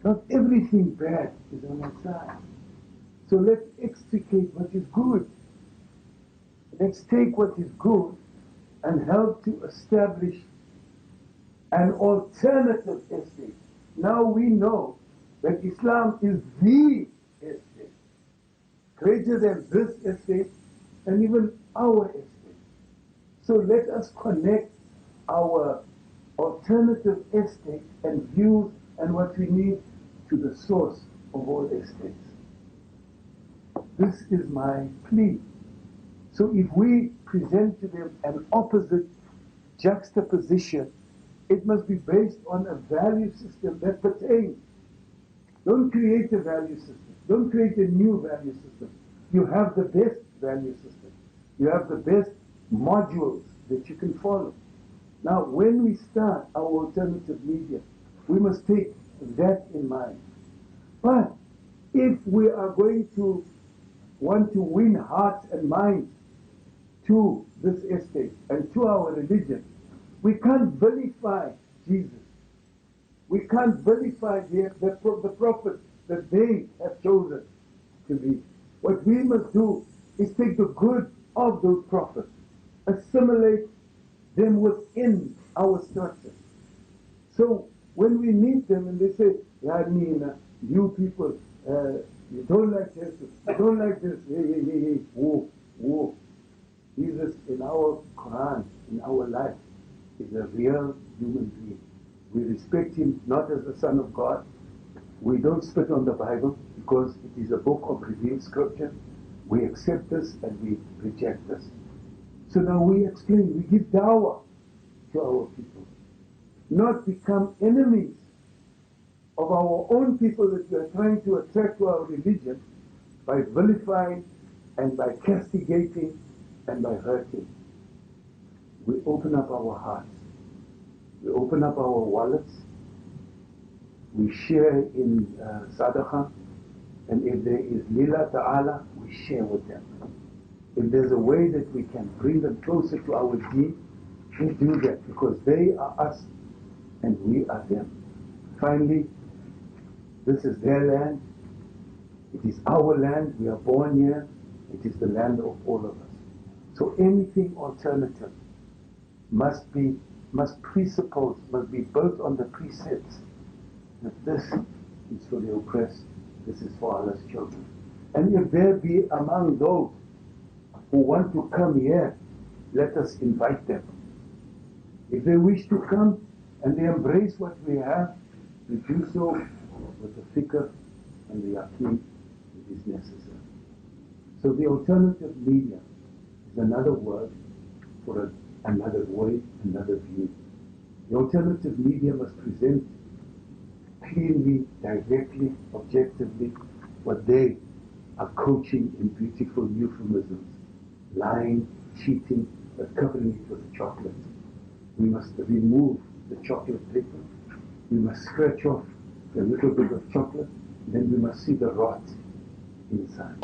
Not everything bad is on our side. So let's extricate what is good. Let's take what is good and help to establish an alternative estate. Now we know that Islam is the estate, greater than this estate and even our estate. So let us connect our alternative estate and views and what we need to the source of all estates. This is my plea. So if we present to them an opposite juxtaposition, it must be based on a value system that pertains. Don't create a value system. Don't create a new value system. You have the best value system. You have the best modules that you can follow. Now, when we start our alternative media, we must take that in mind. But if we are going to want to win hearts and minds to this estate and to our religion, we can't vilify Jesus. We can't vilify the prophet that they have chosen to be. What we must do is take the good of those prophets, assimilate them within our structure. So when we meet them and they say, yeah, I mean, you people, you don't like this, you don't like this, hey, whoa, whoa. Jesus in our Quran, in our life, is a real human being. We respect him not as the Son of God. We don't spit on the Bible because it is a book of revealed scripture. We accept this and we reject this. So now we explain, we give dawah to our people. Not become enemies of our own people that we are trying to attract to our religion by vilifying and by castigating and by hurting. We open up our hearts. We open up our wallets. We share in sadaqah. And if there is lillah ta'ala, we share with them. If there's a way that we can bring them closer to our deen, we do that because they are us and we are them. Finally, this is their land. It is our land. We are born here. It is the land of all of us. So anything alternative must be must presuppose, must be built on the precepts that this is for the oppressed, this is for Allah's children. And if there be among those who want to come here, let us invite them. If they wish to come and they embrace what we have, we do so with the fikr and the yaqeen that is necessary. So the alternative media is another word for another way, another view. The alternative media must present cleanly, directly, objectively what they are coaching in beautiful euphemisms, lying, cheating, but covering it with chocolate. We must remove the chocolate paper, we must scratch off a little bit of chocolate, then we must see the rot inside.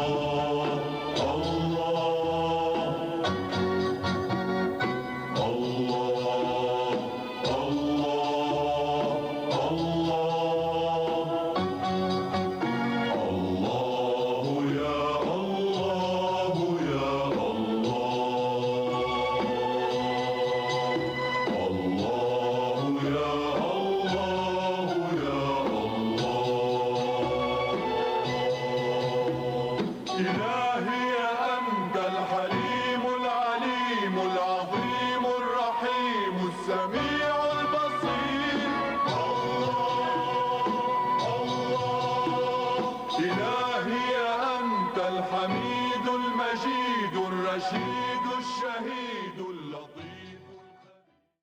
إلهي أنت الحميد المجيد الرشيد